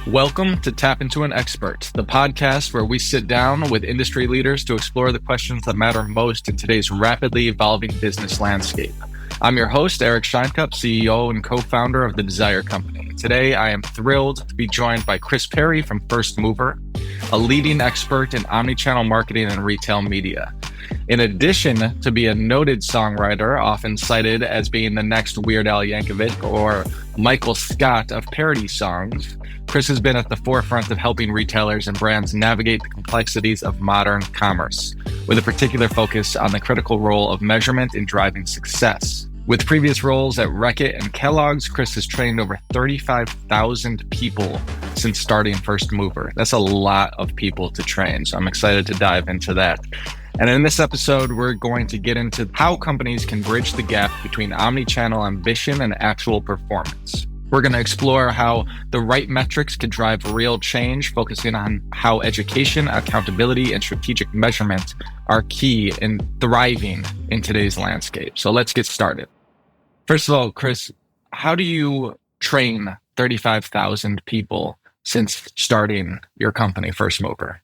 Welcome to Tap Into an Expert, the podcast where we sit down with industry leaders to explore the questions that matter most in today's rapidly evolving business landscape. I'm your host, Eric Sheinkop, CEO and co-founder of the Desire Company. Today, I am thrilled to be joined by Chri from Firstmovr, a leading expert in omnichannel marketing and retail media. In addition to being a noted songwriter, often cited as being the next Weird Al Yankovic or Michael Scott of parody songs, Chri has been at the forefront of helping retailers and brands navigate the complexities of modern commerce, with a particular focus on the critical role of measurement in driving success. With previous roles at Reckitt and Kellogg's, Chri has trained over 35,000 people since starting Firstmovr. That's a lot of people to train, so I'm excited to dive into that. And in this episode, we're going to get into how companies can bridge the gap between omnichannel ambition and actual performance. We're going to explore how the right metrics could drive real change, focusing on how education, accountability, and strategic measurement are key in thriving in today's landscape. So let's get started. First of all, Chri, how do you train 35,000 people since starting your company, Firstmovr?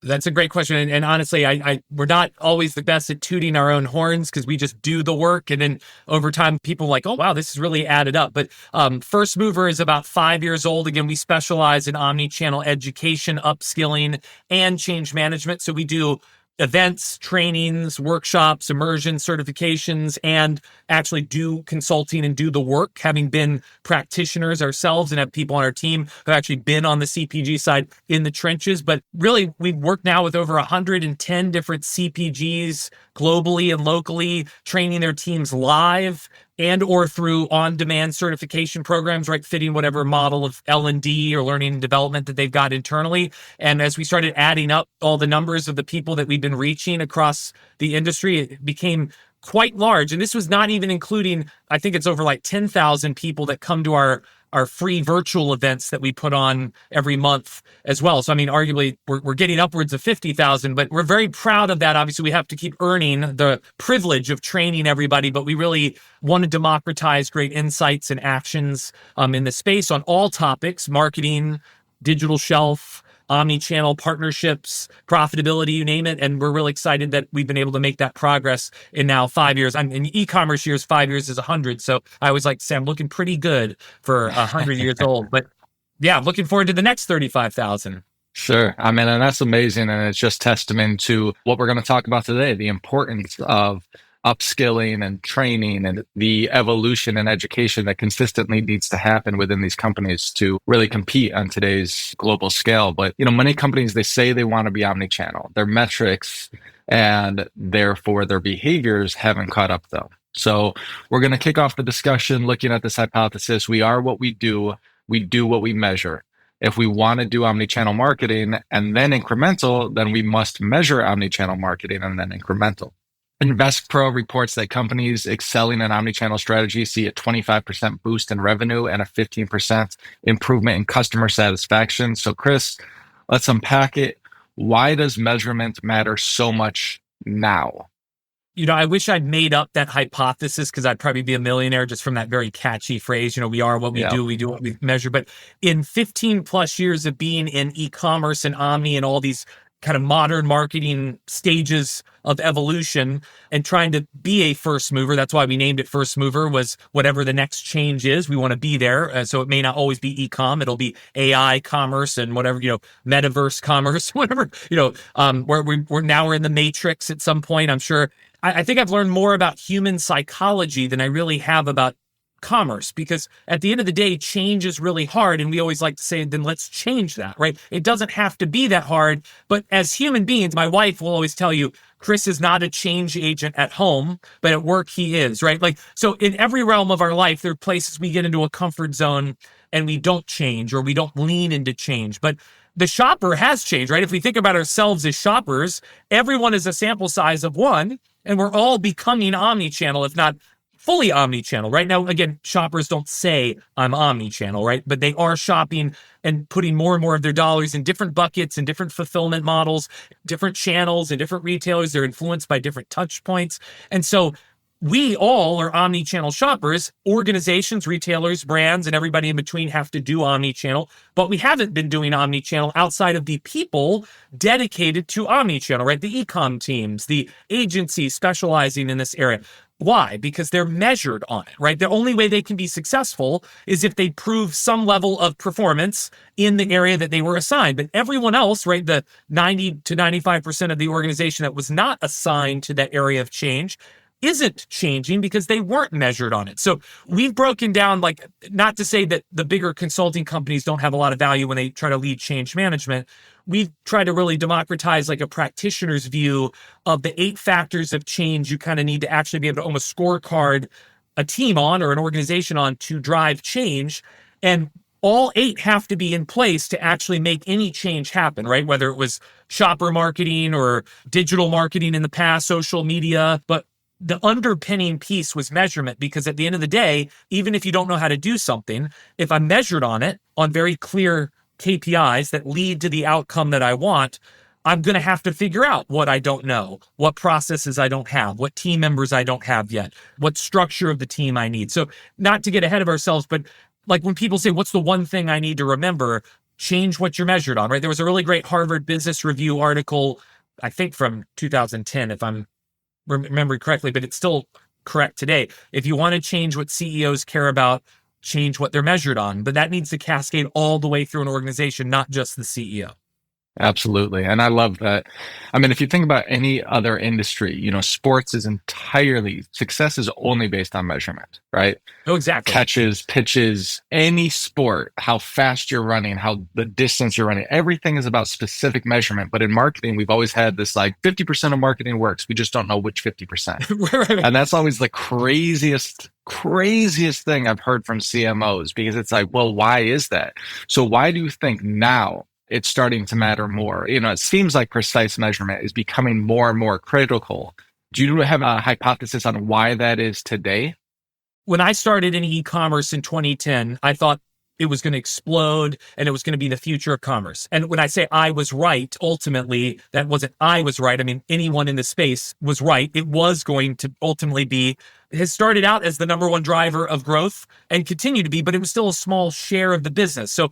That's a great question. And honestly, we're not always the best at tooting our own horns because we just do the work. And then over time, people are like, oh, wow, this has really added up. But Firstmovr is about 5 years old. Again, we specialize in omnichannel education, upskilling, and change management. So we do events, trainings, workshops, immersion certifications, and actually do consulting and do the work, having been practitioners ourselves and have people on our team who have actually been on the CPG side in the trenches. But really, we work now with over 110 different CPGs globally and locally, training their teams live and or through on-demand certification programs, right, fitting whatever model of L&D or learning and development that they've got internally. And as we started adding up all the numbers of the people that we've been reaching across the industry, it became quite large. And this was not even including, I think it's over like 10,000 people that come to our free virtual events that we put on every month as well. So, I mean, arguably, we're getting upwards of 50,000, but we're very proud of that. Obviously, we have to keep earning the privilege of training everybody, but we really want to democratize great insights and actions in the space on all topics: marketing, digital shelf, omni-channel partnerships, profitability, you name it. And we're really excited that we've been able to make that progress in now 5 years. In e-commerce years, 5 years is 100. So I always like to say I'm looking pretty good for 100 years old. But yeah, I'm looking forward to the next 35,000. Sure. I mean, and that's amazing. And it's just testament to what we're going to talk about today, the importance of upskilling and training and the evolution and education that consistently needs to happen within these companies to really compete on today's global scale. But, many companies, they say they want to be omnichannel. Their metrics and therefore their behaviors haven't caught up though. So we're going to kick off the discussion looking at this hypothesis. We are what we do what we measure. If we want to do omnichannel marketing and then incremental, then we must measure omnichannel marketing and then incremental. InvestPro reports that companies excelling in omnichannel strategies see a 25% boost in revenue and a 15% improvement in customer satisfaction. So, Chri, let's unpack it. Why does measurement matter so much now? I wish I'd made up that hypothesis because I'd probably be a millionaire just from that very catchy phrase. We are what we do what we measure. But in 15 plus years of being in e-commerce and omni and all these kind of modern marketing stages of evolution and trying to be a first mover. That's why we named it Firstmovr, was whatever the next change is, we want to be there. So it may not always be e-com. It'll be AI commerce and whatever, metaverse commerce, whatever, we're in the matrix at some point. I'm sure. I think I've learned more about human psychology than I really have about commerce, because at the end of the day, change is really hard. And we always like to say, then let's change that, right? It doesn't have to be that hard. But as human beings, my wife will always tell you, Chri is not a change agent at home, but at work he is, right? So in every realm of our life, there are places we get into a comfort zone and we don't change or we don't lean into change. But the shopper has changed, right? If we think about ourselves as shoppers, everyone is a sample size of one, and we're all becoming omnichannel, if not fully omnichannel. Right now, again, shoppers don't say I'm omnichannel, right? But they are shopping and putting more and more of their dollars in different buckets and different fulfillment models, different channels and different retailers. They're influenced by different touch points. And so we all are omni-channel shoppers. Organizations, retailers, brands, and everybody in between have to do omni-channel, but we haven't been doing omni-channel outside of the people dedicated to omni-channel, right? The e-com teams, the agencies specializing in this area. Why? Because they're measured on it, right? The only way they can be successful is if they prove some level of performance in the area that they were assigned. But everyone else, right, the 90 to 95% of the organization that was not assigned to that area of change isn't changing because they weren't measured on it. So we've broken down, like, not to say that the bigger consulting companies don't have a lot of value when they try to lead change management. We've tried to really democratize like a practitioner's view of the 8 factors of change you kind of need to actually be able to almost scorecard a team on or an organization on to drive change. And all 8 have to be in place to actually make any change happen, right? Whether it was shopper marketing or digital marketing in the past, social media, but the underpinning piece was measurement, because at the end of the day, even if you don't know how to do something, if I'm measured on it on very clear KPIs that lead to the outcome that I want, I'm going to have to figure out what I don't know, what processes I don't have, what team members I don't have yet, what structure of the team I need. So not to get ahead of ourselves, but like when people say, what's the one thing I need to remember? Change what you're measured on, right? There was a really great Harvard Business Review article, I think from 2010, if I'm remembering correctly, but it's still correct today. If you want to change what CEOs care about, change what they're measured on. But that needs to cascade all the way through an organization, not just the CEO. Absolutely. And I love that. I mean, if you think about any other industry, sports is entirely, success is only based on measurement, right? Oh, exactly. Catches, pitches, any sport, how fast you're running, how the distance you're running, everything is about specific measurement. But in marketing, we've always had this like 50% of marketing works. We just don't know which 50%. Right. And that's always the craziest thing I've heard from CMOs, because it's like, well, why is that? So why do you think now it's starting to matter more? It seems like precise measurement is becoming more and more critical. Do you have a hypothesis on why that is today? When I started in e-commerce in 2010, I thought it was going to explode and it was going to be the future of commerce. And when I say I was right, ultimately, that wasn't I was right. I mean, anyone in the space was right. It was going to ultimately has started out as the number one driver of growth and continue to be, but it was still a small share of the business. So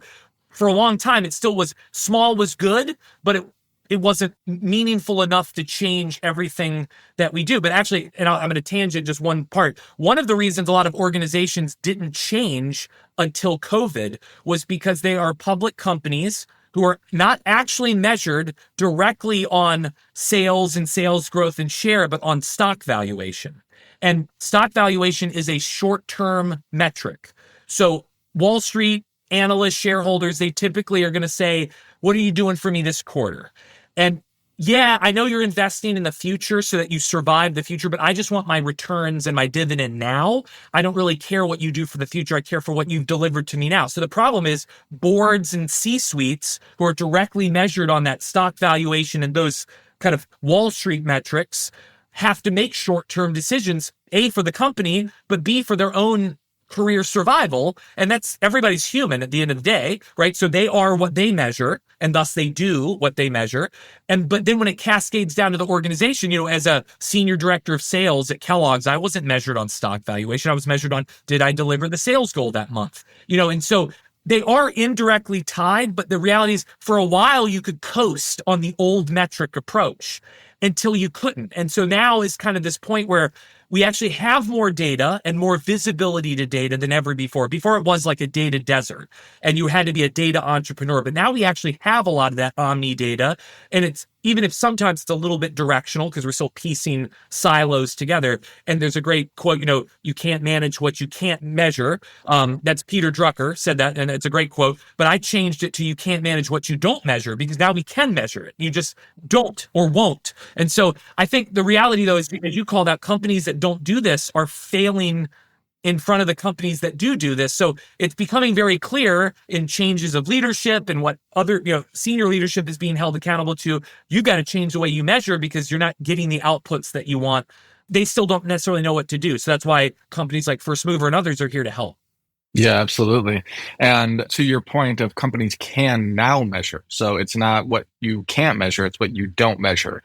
for a long time, it still was small, was good, but it wasn't meaningful enough to change everything that we do. But actually, and I'm going to tangent just one part. One of the reasons a lot of organizations didn't change until COVID was because they are public companies who are not actually measured directly on sales and sales growth and share, but on stock valuation. And stock valuation is a short-term metric. So Wall Street analysts, shareholders, they typically are going to say, what are you doing for me this quarter? And yeah, I know you're investing in the future so that you survive the future, but I just want my returns and my dividend now. I don't really care what you do for the future. I care for what you've delivered to me now. So the problem is boards and C-suites who are directly measured on that stock valuation and those kind of Wall Street metrics have to make short-term decisions, A, for the company, but B, for their own career survival. And that's, everybody's human at the end of the day, right? So they are what they measure, and thus they do what they measure. But then when it cascades down to the organization, as a senior director of sales at Kellogg's, I wasn't measured on stock valuation. I was measured on, did I deliver the sales goal that month? And so they are indirectly tied, but the reality is for a while you could coast on the old metric approach until you couldn't. And so now is kind of this point where we actually have more data and more visibility to data than ever before. Before it was like a data desert and you had to be a data entrepreneur, but now we actually have a lot of that omni data. And it's, even if sometimes it's a little bit directional because we're still piecing silos together. And there's a great quote, you can't manage what you can't measure. That's Peter Drucker said that, and it's a great quote, but I changed it to you can't manage what you don't measure, because now we can measure it. You just don't or won't. And so I think the reality though is, as you called out, companies that don't do this are failing in front of the companies that do this. So it's becoming very clear in changes of leadership and what other, senior leadership is being held accountable to. You got to change the way you measure because you're not getting the outputs that you want. They still don't necessarily know what to do. So that's why companies like Firstmovr and others are here to help. Yeah, absolutely. And to your point of companies can now measure. So it's not what you can't measure, it's what you don't measure.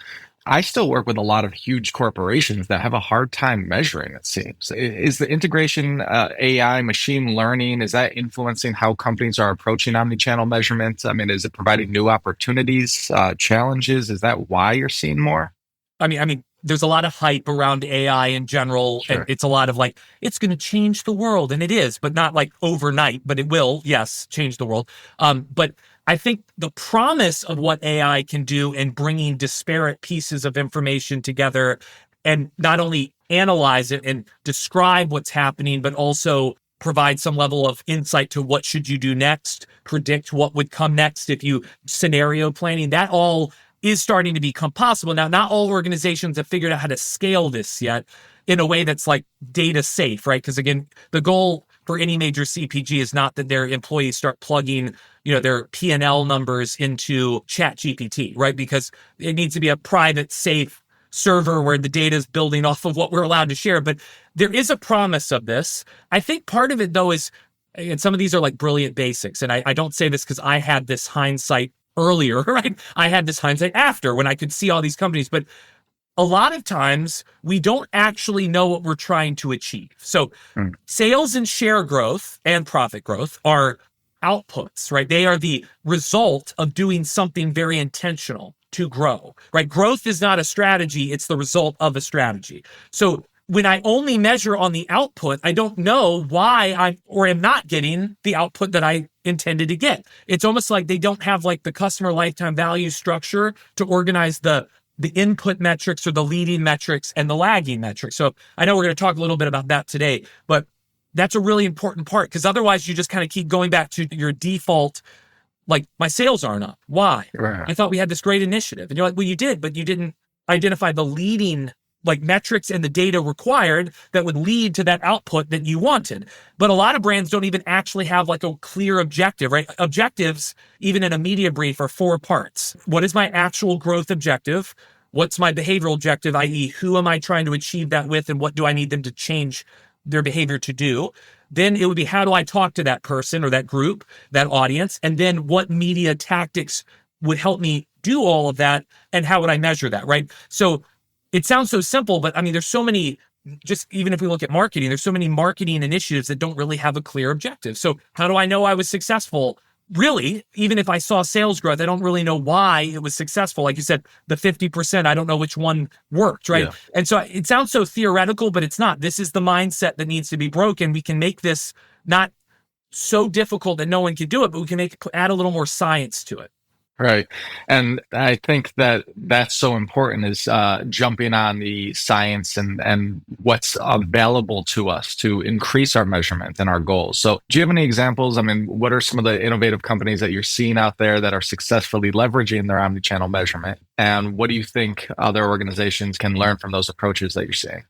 I still work with a lot of huge corporations that have a hard time measuring, it seems. Is the integration, AI, machine learning, is that influencing how companies are approaching omnichannel measurement? I mean, is it providing new opportunities, challenges? Is that why you're seeing more? I mean, there's a lot of hype around AI in general, and Sure. it's a lot of like, it's going to change the world, and it is, but not like overnight, but it will, yes, change the world. But I think the promise of what AI can do in bringing disparate pieces of information together and not only analyze it and describe what's happening, but also provide some level of insight to what should you do next, predict what would come next if you scenario planning, that all is starting to become possible. Now, not all organizations have figured out how to scale this yet in a way that's like data safe, right? Because again, the goal for any major CPG is not that their employees start plugging, their P&L numbers into ChatGPT, right? Because it needs to be a private, safe server where the data is building off of what we're allowed to share. But there is a promise of this. I think part of it though is, and some of these are like brilliant basics. And I don't say this because I had this hindsight earlier, right? I had this hindsight after when I could see all these companies, but a lot of times we don't actually know what we're trying to achieve. So sales and share growth and profit growth are outputs, right? They are the result of doing something very intentional to grow, right? Growth is not a strategy. It's the result of a strategy. So when I only measure on the output, I don't know why I am not getting the output that I intended to get. It's almost like they don't have like the customer lifetime value structure to organize the input metrics or the leading metrics and the lagging metrics. So I know we're going to talk a little bit about that today, but that's a really important part because otherwise you just kind of keep going back to your default, like my sales aren't up. Why? Right. I thought we had this great initiative. And you're like, well, you did, but you didn't identify the leading like metrics and the data required that would lead to that output that you wanted. But a lot of brands don't even actually have like a clear objective, right? Objectives, even in a media brief, are 4 parts. What is my actual growth objective? What's my behavioral objective, i.e. who am I trying to achieve that with and what do I need them to change their behavior to do? Then it would be, how do I talk to that person or that group, that audience? And then what media tactics would help me do all of that? And how would I measure that, right? So it sounds so simple, but I mean, there's so many, just even if we look at marketing, there's so many marketing initiatives that don't really have a clear objective. So how do I know I was successful? Really, even if I saw sales growth, I don't really know why it was successful. Like you said, the 50%, I don't know which one worked, right? Yeah. And so it sounds so theoretical, but it's not. This is the mindset that needs to be broken. We can make this not so difficult that no one can do it, but we can add a little more science to it. Right. And I think that that's so important is jumping on the science and what's available to us to increase our measurement and our goals. So do you have any examples? I mean, what are some of the innovative companies that you're seeing out there that are successfully leveraging their omnichannel measurement? And what do you think other organizations can learn from those approaches that you're seeing?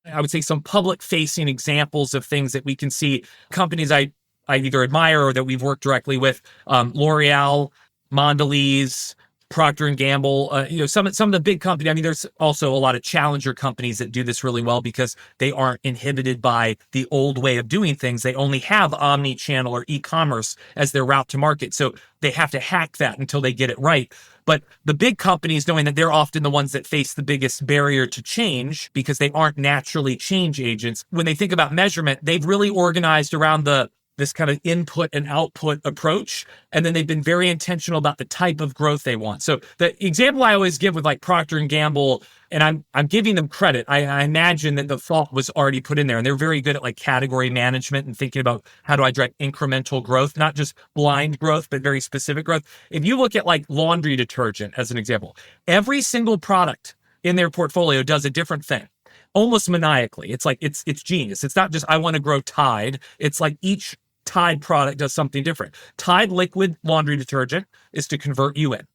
I would say some public facing examples of things that we can see. Companies I either admire or that we've worked directly with, L'Oreal, Mondelez, Procter & Gamble, some of the big companies. I mean, there's also a lot of challenger companies that do this really well because they aren't inhibited by the old way of doing things. They only have omni-channel or e-commerce as their route to market. So they have to hack that until they get it right. But the big companies, knowing that they're often the ones that face the biggest barrier to change because they aren't naturally change agents, when they think about measurement, they've really organized around this kind of input and output approach. And then they've been very intentional about the type of growth they want. So the example I always give with like Procter & Gamble, and I'm giving them credit. I imagine that the thought was already put in there and they're very good at like category management and thinking about how do I drive incremental growth, not just blind growth, but very specific growth. If you look at like laundry detergent as an example, every single product in their portfolio does a different thing. Almost maniacally. It's like, it's genius. It's not just, I want to grow Tide. It's like each Tide product does something different. Tide liquid laundry detergent is to convert you in.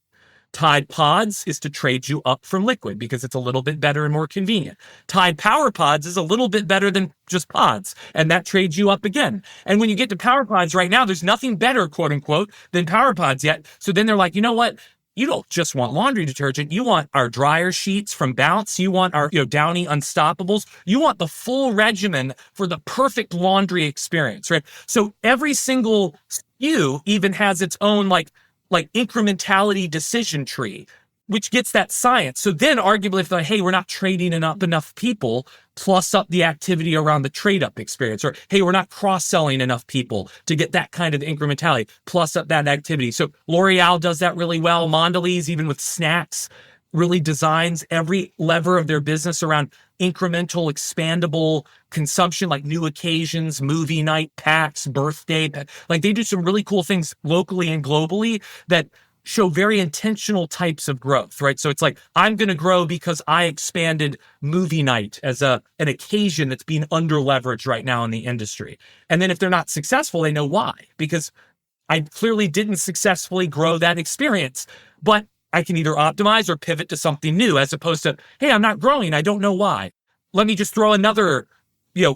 Tide Pods is to trade you up from liquid because it's a little bit better and more convenient. Tide Power Pods is a little bit better than just pods, and that trades you up again. And when you get to Power Pods right now, there's nothing better, quote unquote, than Power Pods yet. So then they're like, you know what? You don't just want laundry detergent. You want our dryer sheets from Bounce. You want our Downy Unstoppables. You want the full regimen for the perfect laundry experience, right? So every single SKU even has its own like incrementality decision tree. which gets that science. So then arguably if they're like, hey, we're not trading enough people, plus up the activity around the trade up experience, or hey, we're not cross-selling enough people to get that kind of incrementality, plus up that activity. So L'Oreal does that really well. Mondelez, even with snacks, really designs every lever of their business around incremental, expandable consumption, like new occasions, movie night, packs, birthday. Like they do some really cool things locally and globally that show very intentional types of growth, right? So it's like, I'm going to grow because I expanded movie night as an occasion that's being under leveraged right now in the industry. And then if they're not successful, they know why, because I clearly didn't successfully grow that experience, but I can either optimize or pivot to something new, as opposed to, hey, I'm not growing. I don't know why. Let me just throw another,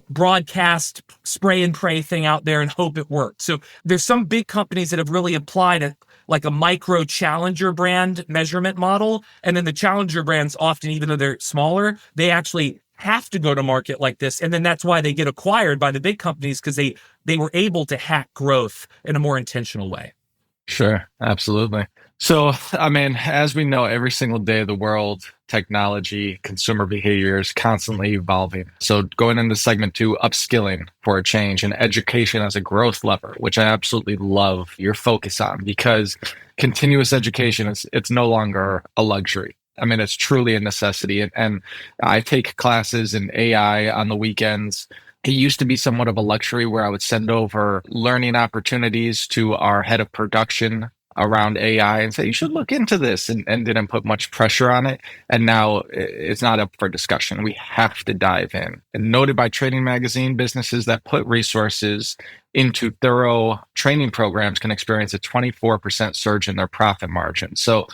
broadcast spray and pray thing out there and hope it works. So there's some big companies that have really applied a micro challenger brand measurement model. And then the challenger brands often, even though they're smaller, they actually have to go to market like this. And then that's why they get acquired by the big companies, because they were able to hack growth in a more intentional way. Sure, absolutely. So, as we know, every single day of the world, technology, consumer behavior is constantly evolving. So going into segment 2, upskilling for a change, and education as a growth lever, which I absolutely love your focus on, because continuous education it's no longer a luxury. It's truly a necessity. And I take classes in AI on the weekends. It used to be somewhat of a luxury where I would send over learning opportunities to our head of production around AI and say, you should look into this, and didn't put much pressure on it. And now it's not up for discussion. We have to dive in. And noted by Trading Magazine, businesses that put resources into thorough training programs can experience a 24% surge in their profit margin. So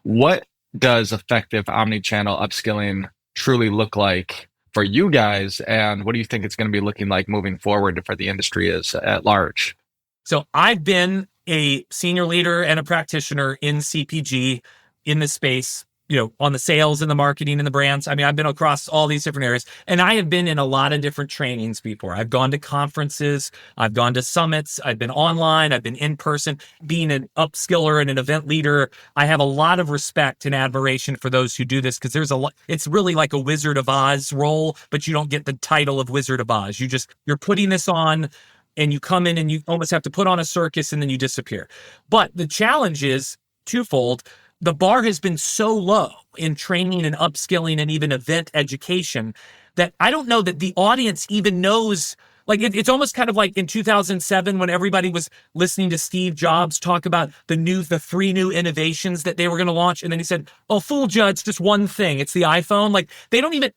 what does effective omnichannel upskilling truly look like for you guys? And what do you think it's going to be looking like moving forward for the industry as at large? So I've been a senior leader and a practitioner in CPG in this space, on the sales and the marketing and the brands. I've been across all these different areas, and I have been in a lot of different trainings before. I've gone to conferences, I've gone to summits, I've been online, I've been in person. Being an upskiller and an event leader, I have a lot of respect and admiration for those who do this, because it's really like a Wizard of Oz role, but you don't get the title of Wizard of Oz. You're putting this on, and you come in and you almost have to put on a circus, and then you disappear. But the challenge is twofold. The bar has been so low in training and upskilling and even event education that I don't know that the audience even knows. Like it's almost kind of like in 2007 when everybody was listening to Steve Jobs talk about the 3 new innovations that they were going to launch. And then he said, oh, fooled you, it's just one thing. It's the iPhone. Like they don't even,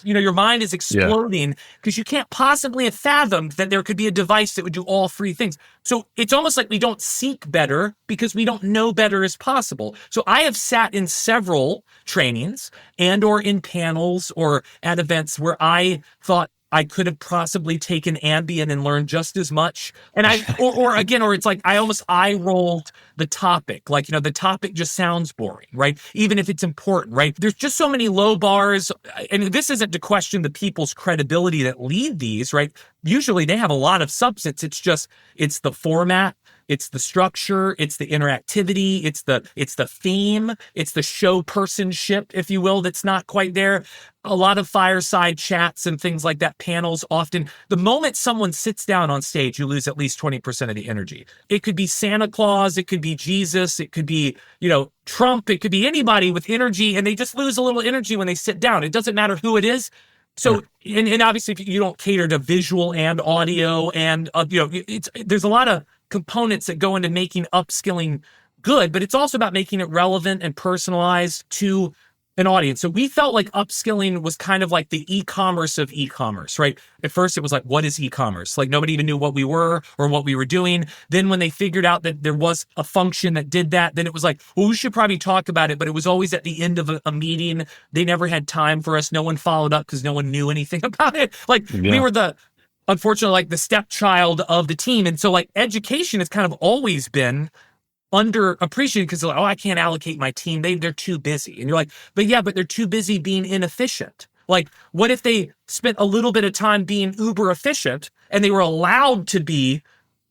your mind is exploding because you can't possibly have fathomed that there could be a device that would do all 3 things. So it's almost like we don't seek better because we don't know better is possible. So I have sat in several trainings and or in panels or at events where I thought I could have possibly taken Ambien and learned just as much. And or it's like I almost eye rolled the topic. Like, the topic just sounds boring, right? Even if it's important, right? There's just so many low bars. And this isn't to question the people's credibility that lead these, right? Usually they have a lot of substance. It's the format. It's the structure, it's the interactivity, it's the theme, it's the show personship, if you will, that's not quite there. A lot of fireside chats and things like that, panels often. The moment someone sits down on stage, you lose at least 20% of the energy. It could be Santa Claus, it could be Jesus, it could be, Trump, it could be anybody with energy, and they just lose a little energy when they sit down. It doesn't matter who it is. So, and obviously if you don't cater to visual and audio and, there's a lot of components that go into making upskilling good, but it's also about making it relevant and personalized to an audience. So we felt like upskilling was kind of like the e-commerce of e-commerce, right? At first it was like, what is e-commerce? Like nobody even knew what we were or what we were doing. Then when they figured out that there was a function that did that, then it was like, well, we should probably talk about it, but it was always at the end of a meeting. They never had time for us. No one followed up because no one knew anything about it. We were unfortunately, like the stepchild of the team. And so like education has kind of always been underappreciated because they're like, oh, I can't allocate my team. They're too busy. And you're like, but they're too busy being inefficient. Like, what if they spent a little bit of time being uber efficient and they were allowed to be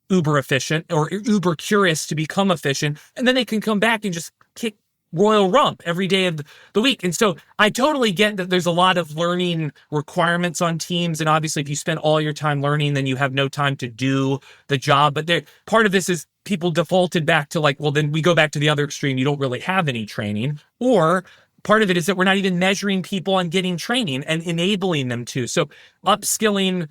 uber efficient or uber curious to become efficient, and then they can come back and just kick royal rump every day of the week. And so I totally get that there's a lot of learning requirements on teams. And obviously, if you spend all your time learning, then you have no time to do the job. But part of this is people defaulted back to like, well, then we go back to the other extreme. You don't really have any training. Or part of it is that we're not even measuring people on getting training and enabling them to. So upskilling,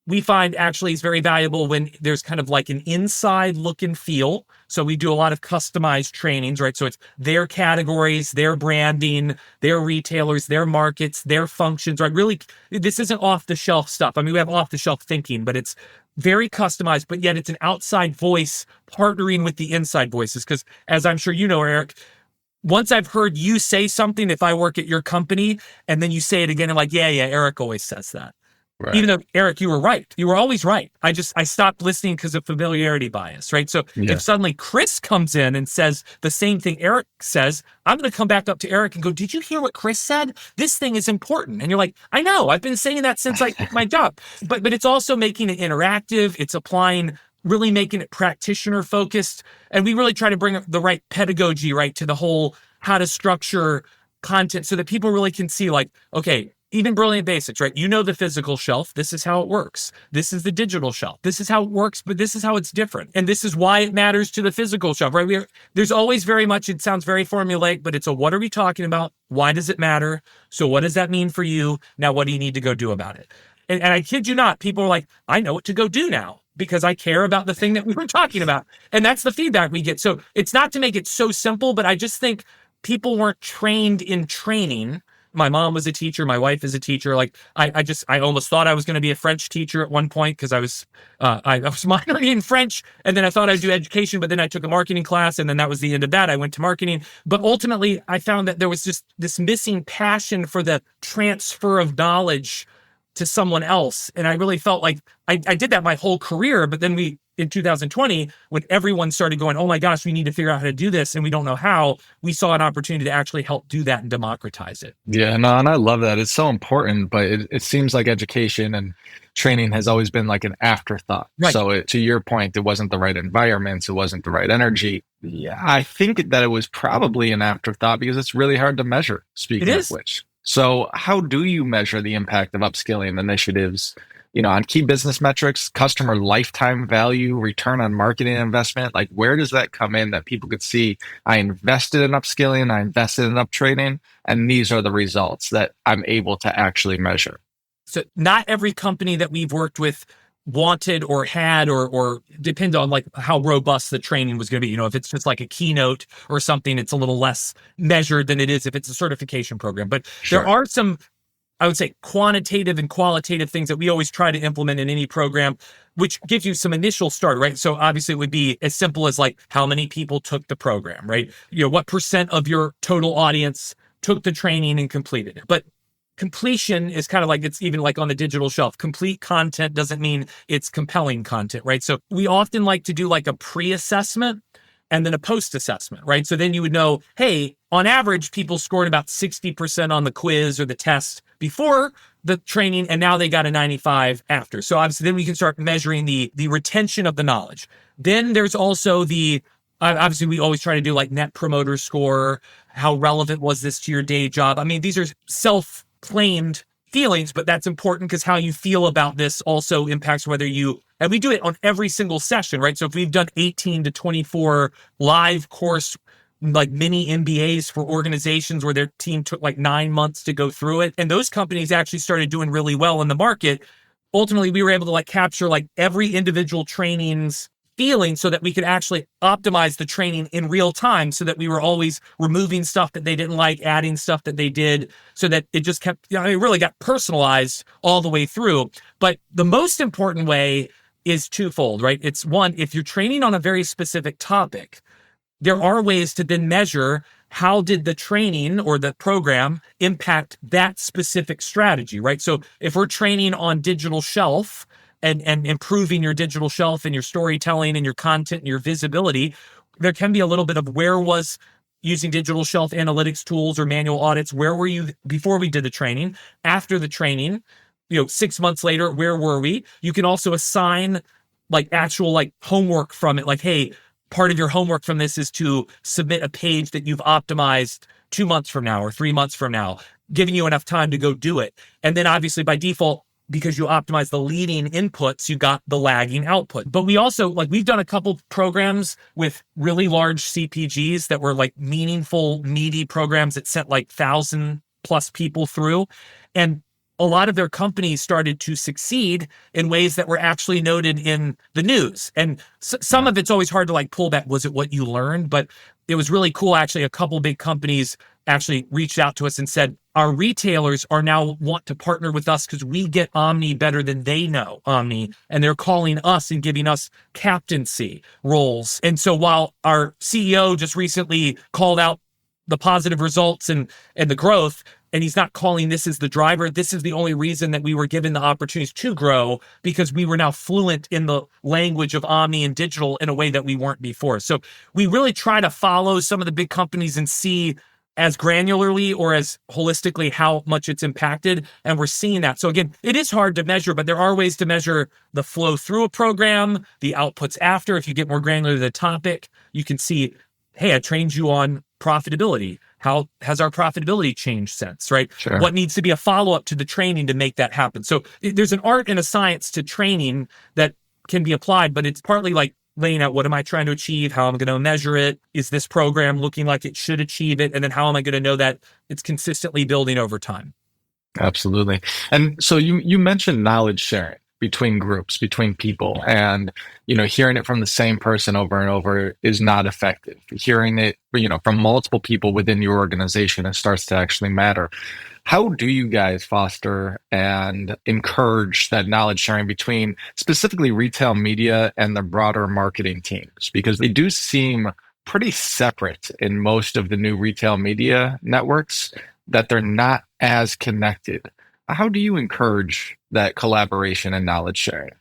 we find actually is very valuable when there's kind of like an inside look and feel. So we do a lot of customized trainings, right? So it's their categories, their branding, their retailers, their markets, their functions, right? Really, this isn't off the shelf stuff. I mean, we have off the shelf thinking, but it's very customized, but yet it's an outside voice partnering with the inside voices. Because as I'm sure you know, Eric, once I've heard you say something, if I work at your company and then you say it again, I'm like, yeah, Eric always says that. Right. Even though, Eric, you were right. You were always right. I stopped listening because of familiarity bias, right? So if suddenly Chris comes in and says the same thing Eric says, I'm going to come back up to Eric and go, did you hear what Chris said? This thing is important. And you're like, I know. I've been saying that since I quit my job. But it's also making it interactive. It's really making it practitioner focused. And we really try to bring the right pedagogy, right, to the whole how to structure content so that people really can see like, okay, even brilliant basics, right? You know the physical shelf. This is how it works. This is the digital shelf. This is how it works, but this is how it's different. And this is why it matters to the physical shelf, right? There's always very much, it sounds very formulaic, but it's what are we talking about? Why does it matter? So what does that mean for you? Now, what do you need to go do about it? And I kid you not, people are like, I know what to go do now because I care about the thing that we were talking about. And that's the feedback we get. So it's not to make it so simple, but I just think people weren't trained in training. My mom was a teacher. My wife is a teacher. Like I almost thought I was going to be a French teacher at one point because I was minoring in French, and then I thought I'd do education, but then I took a marketing class, and then that was the end of that. I went to marketing, but ultimately I found that there was just this missing passion for the transfer of knowledge to someone else, and I really felt like I did that my whole career. But then in 2020, when everyone started going, oh my gosh, we need to figure out how to do this and we don't know how, we saw an opportunity to actually help do that and democratize it. Yeah, no, and I love that. It's so important, but it seems like education and training has always been like an afterthought. Right. So to your point, it wasn't the right environment. It wasn't the right energy. Yeah, I think that it was probably an afterthought because it's really hard to measure, speaking of which. So how do you measure the impact of upskilling initiatives, on key business metrics, customer lifetime value, return on marketing investment? Like, where does that come in that people could see, I invested in upskilling, I invested in uptraining, and these are the results that I'm able to actually measure? So not every company that we've worked with wanted or had or depends on like how robust the training was going to be. If it's just like a keynote or something, it's a little less measured than it is if it's a certification program. But There are some, I would say, quantitative and qualitative things that we always try to implement in any program, which gives you some initial start, right? So obviously it would be as simple as like how many people took the program, right? What % of your total audience took the training and completed it. But completion is kind of like, it's even like on the digital shelf. Complete content doesn't mean it's compelling content, right? So we often like to do like a pre-assessment and then a post-assessment, right? So then you would know, hey, on average, people scored about 60% on the quiz or the test before the training, and now they got a 95 after. So obviously then we can start measuring the retention of the knowledge. Then there's also obviously we always try to do like net promoter score. How relevant was this to your day job? I mean, these are self-claimed feelings, but that's important because how you feel about this also impacts and we do it on every single session, right? So if we've done 18 to 24 live course, like mini MBAs for organizations where their team took like 9 months to go through it, and those companies actually started doing really well in the market, ultimately we were able to like capture like every individual training's feeling so that we could actually optimize the training in real time so that we were always removing stuff that they didn't like, adding stuff that they did, so that it just kept, it really got personalized all the way through. But the most important way is twofold, right? It's one, if you're training on a very specific topic, there are ways to then measure how did the training or the program impact that specific strategy, right? So if we're training on digital shelf, and improving your digital shelf and your storytelling and your content and your visibility, there can be a little bit of where was using digital shelf analytics tools or manual audits, where were you before we did the training, after the training, 6 months later, where were we? You can also assign like actual like homework from it, like, hey, part of your homework from this is to submit a page that you've optimized 2 months from now or 3 months from now, giving you enough time to go do it. And then obviously by default, because you optimize the leading inputs, you got the lagging output. But we also, we've done a couple programs with really large CPGs that were meaningful, meaty programs that sent 1,000+ people through. And a lot of their companies started to succeed in ways that were actually noted in the news. And some of it's always hard to pull back. Was it what you learned? But it was really cool. Actually, a couple big companies actually reached out to us and said, our retailers are now want to partner with us because we get Omni better than they know Omni. And they're calling us and giving us captaincy roles. And so while our CEO just recently called out the positive results and the growth, and he's not calling this as the driver, this is the only reason that we were given the opportunities to grow, because we were now fluent in the language of Omni and digital in a way that we weren't before. So we really try to follow some of the big companies and see as granularly or as holistically how much it's impacted. And we're seeing that. So again, it is hard to measure, but there are ways to measure the flow through a program, the outputs after. If you get more granular to the topic, you can see, hey, I trained you on profitability. How has our profitability changed since, right? Sure. What needs to be a follow-up to the training to make that happen? So there's an art and a science to training that can be applied, but it's partly laying out, what am I trying to achieve? How am I going to measure it? Is this program looking like it should achieve it? And then how am I going to know that it's consistently building over time? Absolutely. And so you mentioned knowledge sharing between groups, between people, and, hearing it from the same person over and over is not effective. Hearing it, from multiple people within your organization, it starts to actually matter. How do you guys foster and encourage that knowledge sharing between specifically retail media and the broader marketing teams? Because they do seem pretty separate in most of the new retail media networks, that they're not as connected. How do you encourage that collaboration and knowledge sharing?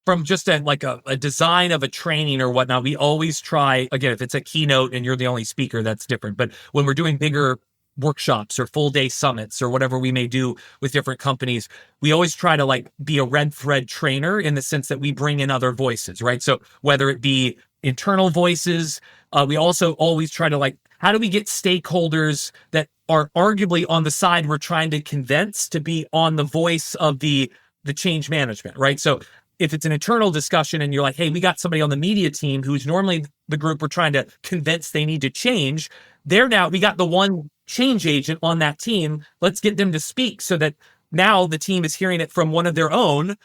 From just a design of a training or whatnot, we always try, again, if it's a keynote and you're the only speaker, that's different. But when we're doing bigger workshops or full day summits or whatever we may do with different companies, we always try to be a red thread trainer in the sense that we bring in other voices, right? So whether it be internal voices, we also always try to how do we get stakeholders that are arguably on the side we're trying to convince to be on the voice of the change management, right? So if it's an internal discussion and you're like, hey, we got somebody on the media team who's normally the group we're trying to convince they need to change, we got the one change agent on that team. Let's get them to speak so that now the team is hearing it from one of their own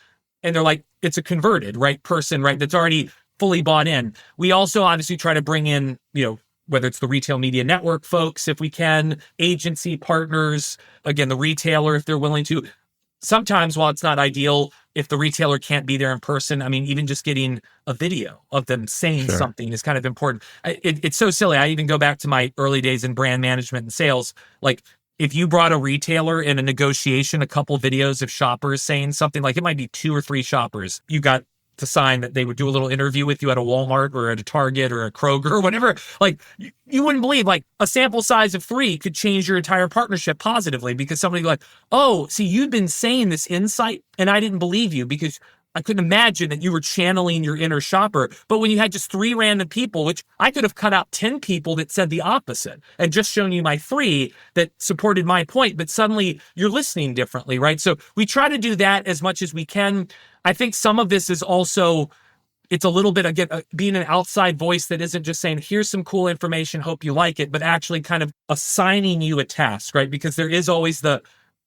and they're like, it's a converted, right, person, right, that's already fully bought in. We also obviously try to bring in, whether it's the retail media network folks, if we can, agency partners, again, the retailer, if they're willing to. Sometimes while it's not ideal, if the retailer can't be there in person, even just getting a video of them saying Sure. something is kind of important. It's so silly. I even go back to my early days in brand management and sales. If you brought a retailer in a negotiation, a couple videos of shoppers saying something, it might be 2 or 3 shoppers, you got to sign that they would do a little interview with you at a Walmart or at a Target or a Kroger or whatever. You wouldn't believe a sample size of 3 could change your entire partnership positively, because somebody oh, see, you've been saying this insight and I didn't believe you because I couldn't imagine that you were channeling your inner shopper. But when you had just 3 random people, which I could have cut out 10 people that said the opposite and just shown you my 3 that supported my point, but suddenly you're listening differently, right? So we try to do that as much as we can. I think some of this is also, it's a little bit, again, being an outside voice that isn't just saying, here's some cool information, hope you like it, but actually kind of assigning you a task, right? Because there is always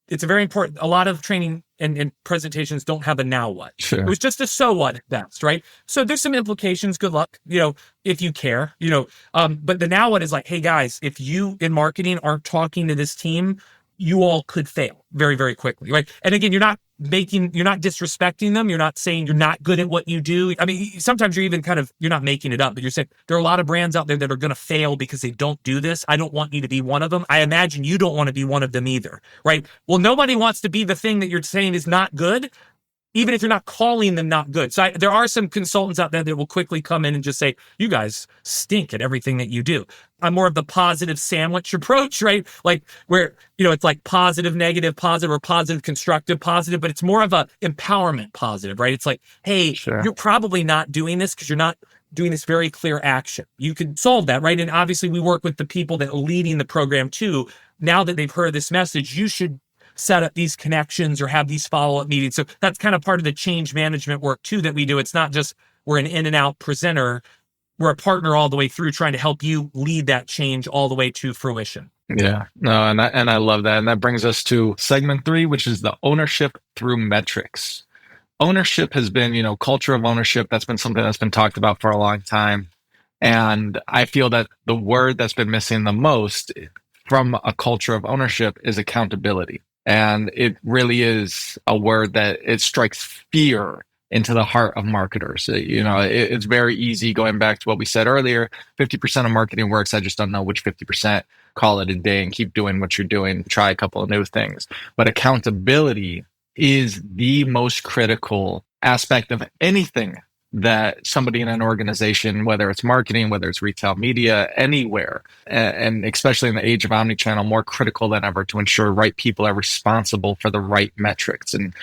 it's a very important, a lot of training and presentations don't have a now what. Sure. It was just a so what at best, right? So there's some implications, good luck, if you care, but the now what is hey guys, if you in marketing aren't talking to this team, you all could fail very, very quickly, right? And again, you're not disrespecting them. You're not saying you're not good at what you do. Sometimes you're even you're not making it up, but you're saying there are a lot of brands out there that are going to fail because they don't do this. I don't want you to be one of them. I imagine you don't want to be one of them either, right? Well, nobody wants to be the thing that you're saying is not good, even if you're not calling them not good. So there are some consultants out there that will quickly come in and just say, you guys stink at everything that you do. I'm more of the positive sandwich approach, right? Where, it's positive, negative, positive, or positive, constructive, positive, but it's more of a empowerment positive, right? It's hey, Sure. You're probably not doing this because you're not doing this very clear action. You could solve that, right? And obviously we work with the people that are leading the program too. Now that they've heard this message, you should set up these connections or have these follow-up meetings. So that's kind of part of the change management work too that we do. It's not just we're an in and out presenter. We're a partner all the way through trying to help you lead that change all the way to fruition. Yeah, no, and I love that. And that brings us to segment 3, which is the ownership through metrics. Ownership has been, culture of ownership. That's been something that's been talked about for a long time. And I feel that the word that's been missing the most from a culture of ownership is accountability. And it really is a word that it strikes fear into the heart of marketers. It's very easy, going back to what we said earlier, 50% of marketing works. I just don't know which 50%. Call it a day and keep doing what you're doing. Try a couple of new things. But accountability is the most critical aspect of anything that somebody in an organization, whether it's marketing, whether it's retail media, anywhere, and especially in the age of omnichannel, more critical than ever to ensure right people are responsible for the right metrics. And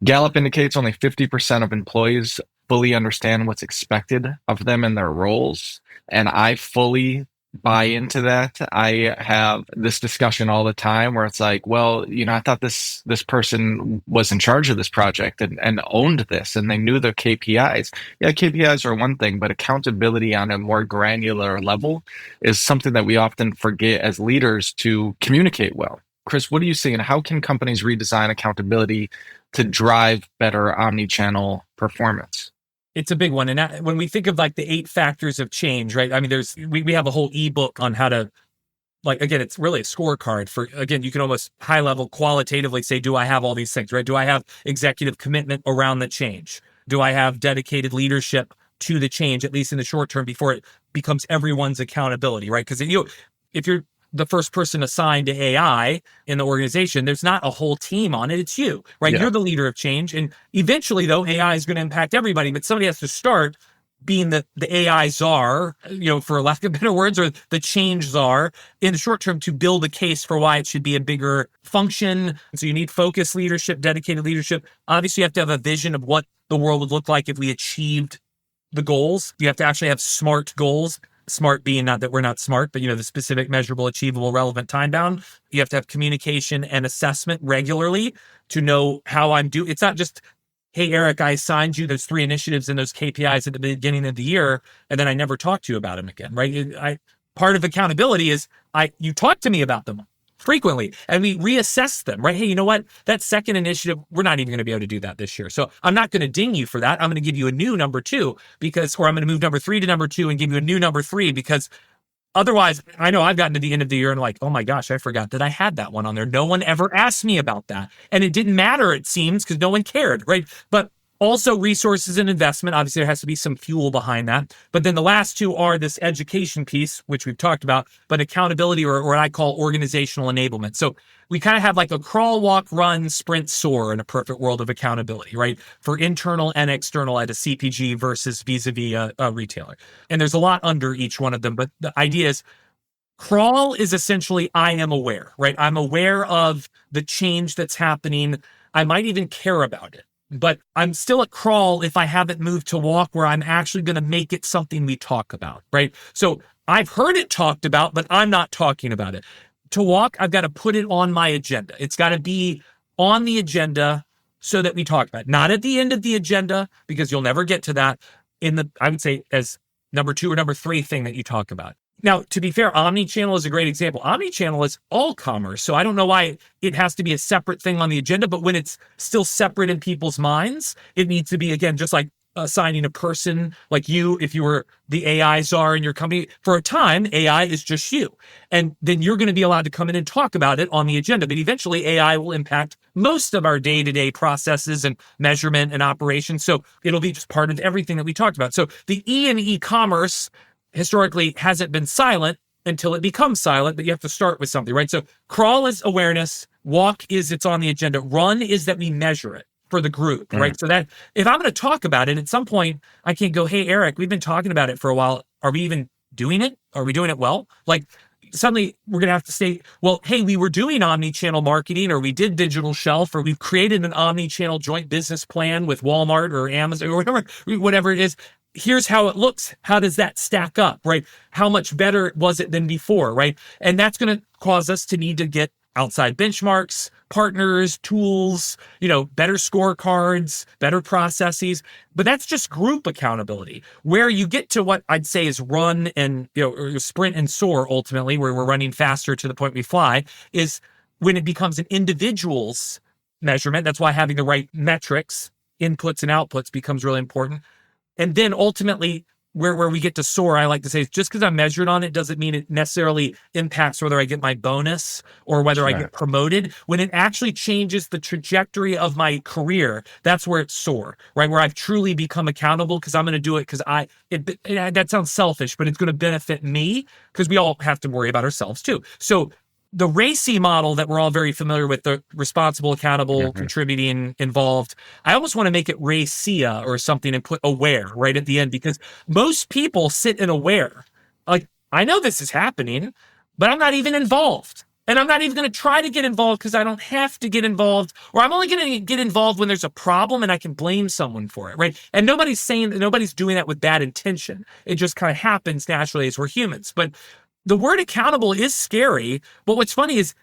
Gallup indicates only 50% of employees fully understand what's expected of them in their roles. And I fully buy into that. I have this discussion all the time where it's like, well, I thought this person was in charge of this project and owned this and they knew their KPIs. Yeah, KPIs are one thing, but accountability on a more granular level is something that we often forget as leaders to communicate well. Chris, what do you see, and how can companies redesign accountability to drive better omnichannel performance? It's a big one. And when we think of like the 8 factors of change, right? I mean, we have a whole ebook on how to, again, it's really a scorecard for, again, you can almost high level qualitatively say, do I have all these things, right? Do I have executive commitment around the change? Do I have dedicated leadership to the change, at least in the short term, before it becomes everyone's accountability, right? Because if you're the first person assigned to AI in the organization, there's not a whole team on it. It's you, right? Yeah. You're the leader of change. And eventually, though, AI is going to impact everybody, but somebody has to start being the AI czar, for lack of better words, or the change czar in the short term to build a case for why it should be a bigger function. And so you need focused leadership, dedicated leadership. Obviously, you have to have a vision of what the world would look like if we achieved the goals. You have to actually have SMART goals. SMART being not that we're not smart, but the specific, measurable, achievable, relevant, time bound. You have to have communication and assessment regularly to know how I'm doing. It's not just, hey, Eric, I assigned you those 3 initiatives and those KPIs at the beginning of the year, and then I never talk to you about them again, right? Part of accountability is you talk to me about them frequently, and we reassess them, right? Hey, you know what? That second initiative, we're not even going to be able to do that this year. So I'm not going to ding you for that. I'm going to give you a new number 2 or I'm going to move number 3 to number 2 and give you a new number 3 because otherwise, I know I've gotten to the end of the year and like, oh my gosh, I forgot that I had that one on there. No one ever asked me about that. And it didn't matter, it seems, because no one cared, right? But also resources and investment. Obviously, there has to be some fuel behind that. But then the last 2 are this education piece, which we've talked about, but accountability or what I call organizational enablement. So we kind of have like a crawl, walk, run, sprint, soar in a perfect world of accountability, right? For internal and external at a CPG versus vis-a-vis a retailer. And there's a lot under each one of them. But the idea is crawl is essentially I am aware, right? I'm aware of the change that's happening. I might even care about it. But I'm still at crawl if I haven't moved to walk where I'm actually going to make it something we talk about, right? So I've heard it talked about, but I'm not talking about it. To walk, I've got to put it on my agenda. It's got to be on the agenda so that we talk about it. Not at the end of the agenda, because you'll never get to that I would say as number 2 or number 3 thing that you talk about. Now, to be fair, Omnichannel is a great example. Omnichannel is all commerce, so I don't know why it has to be a separate thing on the agenda, but when it's still separate in people's minds, it needs to be, again, just like assigning a person like you, if you were the AI czar in your company, for a time, AI is just you. And then you're going to be allowed to come in and talk about it on the agenda, but eventually AI will impact most of our day-to-day processes and measurement and operations, so it'll be just part of everything that we talked about. So the E in e-commerce historically hasn't been silent until it becomes silent, but you have to start with something, right? So crawl is awareness, walk is it's on the agenda, run is that we measure it for the group, right? So that if I'm going to talk about it, at some point I can't go, hey, Eric, we've been talking about it for a while. Are we even doing it? Are we doing it well? Like suddenly we're going to have to say, well, hey, we were doing omni-channel marketing, or we did digital shelf, or we've created an omni-channel joint business plan with Walmart or Amazon or whatever it is. here's how it looks. How does that stack up, right? How much better was it than before, right? And that's going to cause us to need to get outside benchmarks, partners, tools, better scorecards, better processes. But that's just group accountability. Where you get to what I'd say is run and, or sprint and soar ultimately, where we're running faster to the point we fly, is when it becomes an individual's measurement. That's why having the right metrics, inputs and outputs becomes really important. And then ultimately, where we get to soar, I like to say, is just because I'm measured on it doesn't mean it necessarily impacts whether I get my bonus or whether I get promoted. When it actually changes the trajectory of my career, that's where it's soar, right? Where I've truly become accountable because I'm going to do it because that sounds selfish, but it's going to benefit me because we all have to worry about ourselves too. So the RACI model that we're all very familiar with, the responsible, accountable, contributing, involved, I almost want to make it RACIA or something and put aware right at the end, because most people sit in aware. Like, I know this is happening, but I'm not even involved. And I'm not even going to try to get involved because I don't have to get involved, or I'm only going to get involved when there's a problem and I can blame someone for it, right? And nobody's doing that with bad intention. It just kind of happens naturally as we're humans. But the word accountable is scary, but what's funny is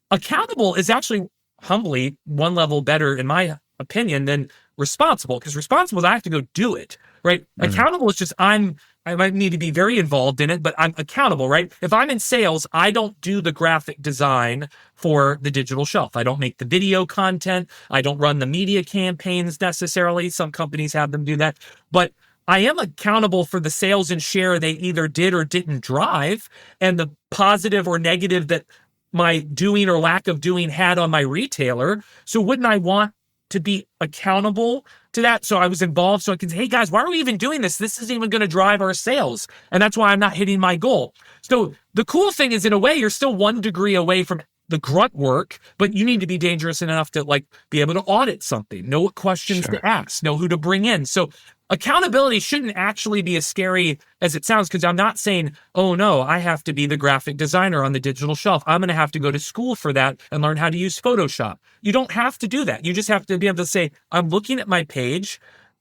accountable is actually humbly one level better, in my opinion, than responsible, because responsible is I have to go do it, right? Accountable is just I might need to be very involved in it, but I'm accountable, right? If I'm in sales, I don't do the graphic design for the digital shelf. I don't make the video content. I don't run the media campaigns necessarily. Some companies have them do that, but I am accountable for the sales and share they either did or didn't drive, and the positive or negative that my doing or lack of doing had on my retailer. So wouldn't I want to be accountable to that? So I was involved so I can say, hey guys, why are we even doing this? This isn't even going to drive our sales. And that's why I'm not hitting my goal. So the cool thing is, in a way, you're still 1 degree away from the grunt work, but you need to be dangerous enough to be able to audit something, know what questions to ask, know who to bring in. So accountability shouldn't actually be as scary as it sounds, because I'm not saying, oh no, I have to be the graphic designer on the digital shelf. I'm going to have to go to school for that and learn how to use Photoshop. You don't have to do that. You just have to be able to say, I'm looking at my page.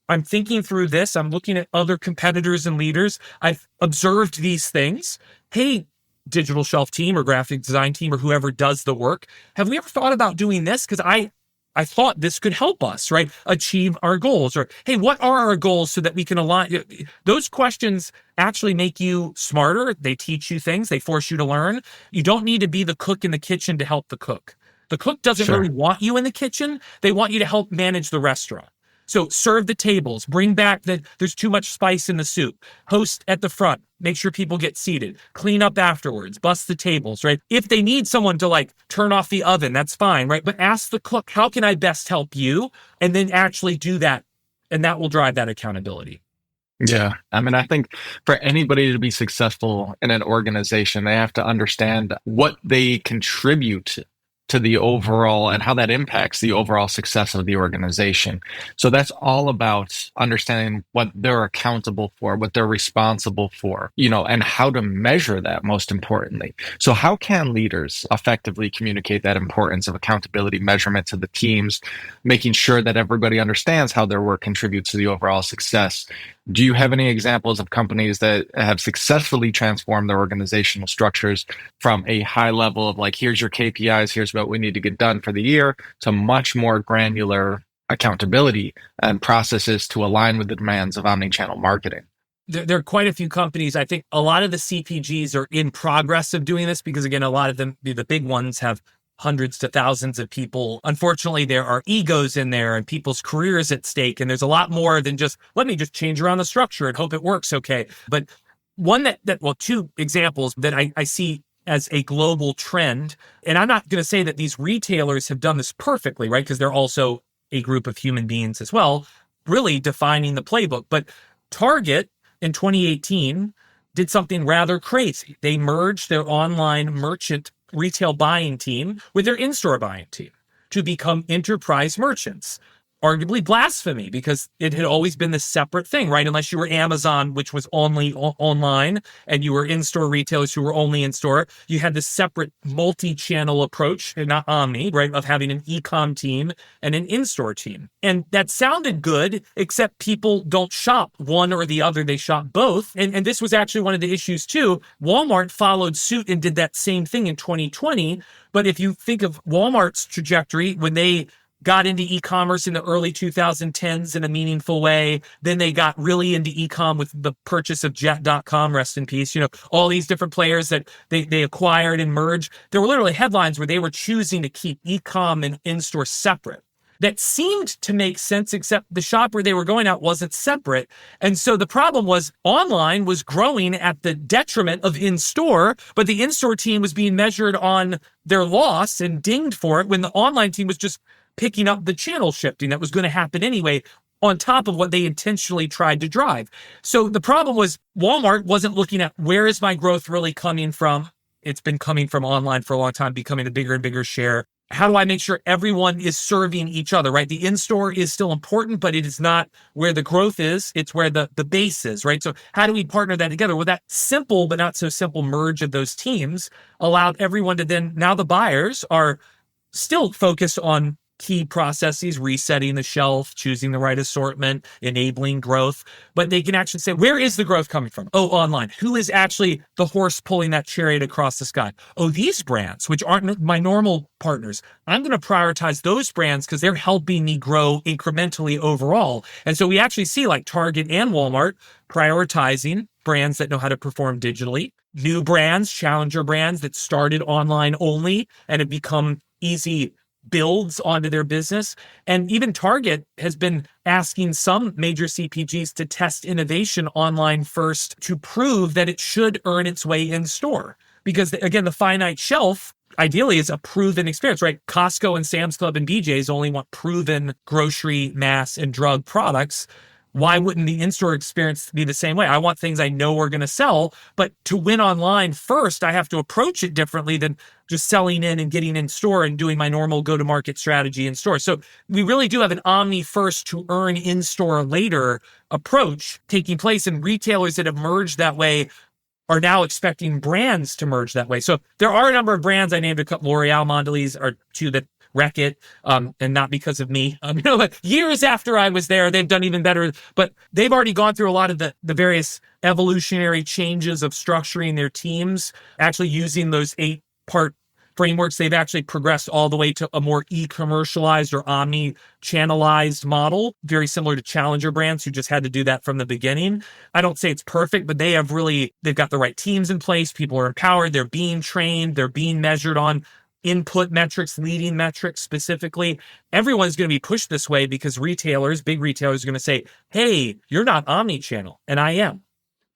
I'm thinking through this. I'm looking at other competitors and leaders. I've observed these things. Hey, digital shelf team or graphic design team or whoever does the work, have we ever thought about doing this? Because I thought this could help us, right, achieve our goals. Or, hey, what are our goals so that we can align? Those questions actually make you smarter. They teach you things. They force you to learn. You don't need to be the cook in the kitchen to help the cook. The cook doesn't really want you in the kitchen. They want you to help manage the restaurant. So serve the tables, bring back that there's too much spice in the soup, host at the front, make sure people get seated, clean up afterwards, bust the tables, right? If they need someone to turn off the oven, that's fine, right? But ask the cook, how can I best help you? And then actually do that. And that will drive that accountability. Yeah. I mean, I think for anybody to be successful in an organization, they have to understand what they contribute to the overall and how that impacts the overall success of the organization. So that's all about understanding what they're accountable for, what they're responsible for, and how to measure that, most importantly. So how can leaders effectively communicate that importance of accountability measurement to the teams, making sure that everybody understands how their work contributes to the overall success? Do you have any examples of companies that have successfully transformed their organizational structures from a high level of here's your KPIs, here's what we need to get done for the year, to much more granular accountability and processes to align with the demands of omnichannel marketing? There are quite a few companies. I think a lot of the CPGs are in progress of doing this because, again, a lot of them, the big ones, have hundreds to thousands of people. Unfortunately, there are egos in there and people's careers at stake. And there's a lot more than just, let me just change around the structure and hope it works okay. But two examples that I see as a global trend, and I'm not going to say that these retailers have done this perfectly, right? Because they're also a group of human beings as well, really defining the playbook. But Target in 2018 did something rather crazy. They merged their online merchant retail buying team with their in-store buying team to become enterprise merchants. arguably blasphemy because it had always been this separate thing, right? Unless you were Amazon, which was only online, and you were in-store retailers who were only in-store, you had this separate multi-channel approach, and not omni, right, of having an e-com team and an in-store team. And that sounded good, except people don't shop one or the other, they shop both. And this was actually one of the issues too. Walmart followed suit and did that same thing in 2020. But if you think of Walmart's trajectory, when they got into e-commerce in the early 2010s in a meaningful way. Then they got really into e-com with the purchase of Jet.com, rest in peace. All these different players that they acquired and merged. There were literally headlines where they were choosing to keep e-com and in-store separate. That seemed to make sense, except the shop where they were going out wasn't separate. And so the problem was online was growing at the detriment of in-store, but the in-store team was being measured on their loss and dinged for it when the online team was just picking up the channel shifting that was going to happen anyway, on top of what they intentionally tried to drive. So the problem was Walmart wasn't looking at where is my growth really coming from? It's been coming from online for a long time, becoming a bigger and bigger share. How do I make sure everyone is serving each other, right? The in-store is still important, but it is not where the growth is. It's where the base is, right? So how do we partner that together? Well, that simple but not so simple merge of those teams allowed everyone to then, now the buyers are still focused on key processes, resetting the shelf, choosing the right assortment, enabling growth. But they can actually say, where is the growth coming from? Oh, online. Who is actually the horse pulling that chariot across the sky? Oh, these brands, which aren't my normal partners. I'm going to prioritize those brands because they're helping me grow incrementally overall. And so we actually see like Target and Walmart prioritizing brands that know how to perform digitally, new brands, challenger brands that started online only and have become easy builds onto their business. And even Target has been asking some major CPGs to test innovation online first to prove that it should earn its way in store. Because again, the finite shelf ideally is a proven experience, right? Costco and Sam's Club and BJ's only want proven grocery, mass, and drug products. Why wouldn't the in-store experience be the same way? I want things I know are going to sell, but to win online first, I have to approach it differently than just selling in and getting in store and doing my normal go-to-market strategy in store. So we really do have an omni first to earn in-store later approach taking place, and retailers that have merged that way are now expecting brands to merge that way. So there are a number of brands. I named a couple. L'Oreal, Mondelez are two that wreck it, and not because of me. But years after I was there, they've done even better. But they've already gone through a lot of the various evolutionary changes of structuring their teams, actually using those 8-part frameworks. They've actually progressed all the way to a more e-commercialized or omni-channelized model, very similar to challenger brands who just had to do that from the beginning. I don't say it's perfect, but they've got the right teams in place. People are empowered. They're being trained. They're being measured on input metrics, leading metrics specifically. Everyone's going to be pushed this way because retailers, big retailers, are going to say, hey, you're not omni-channel, and I am.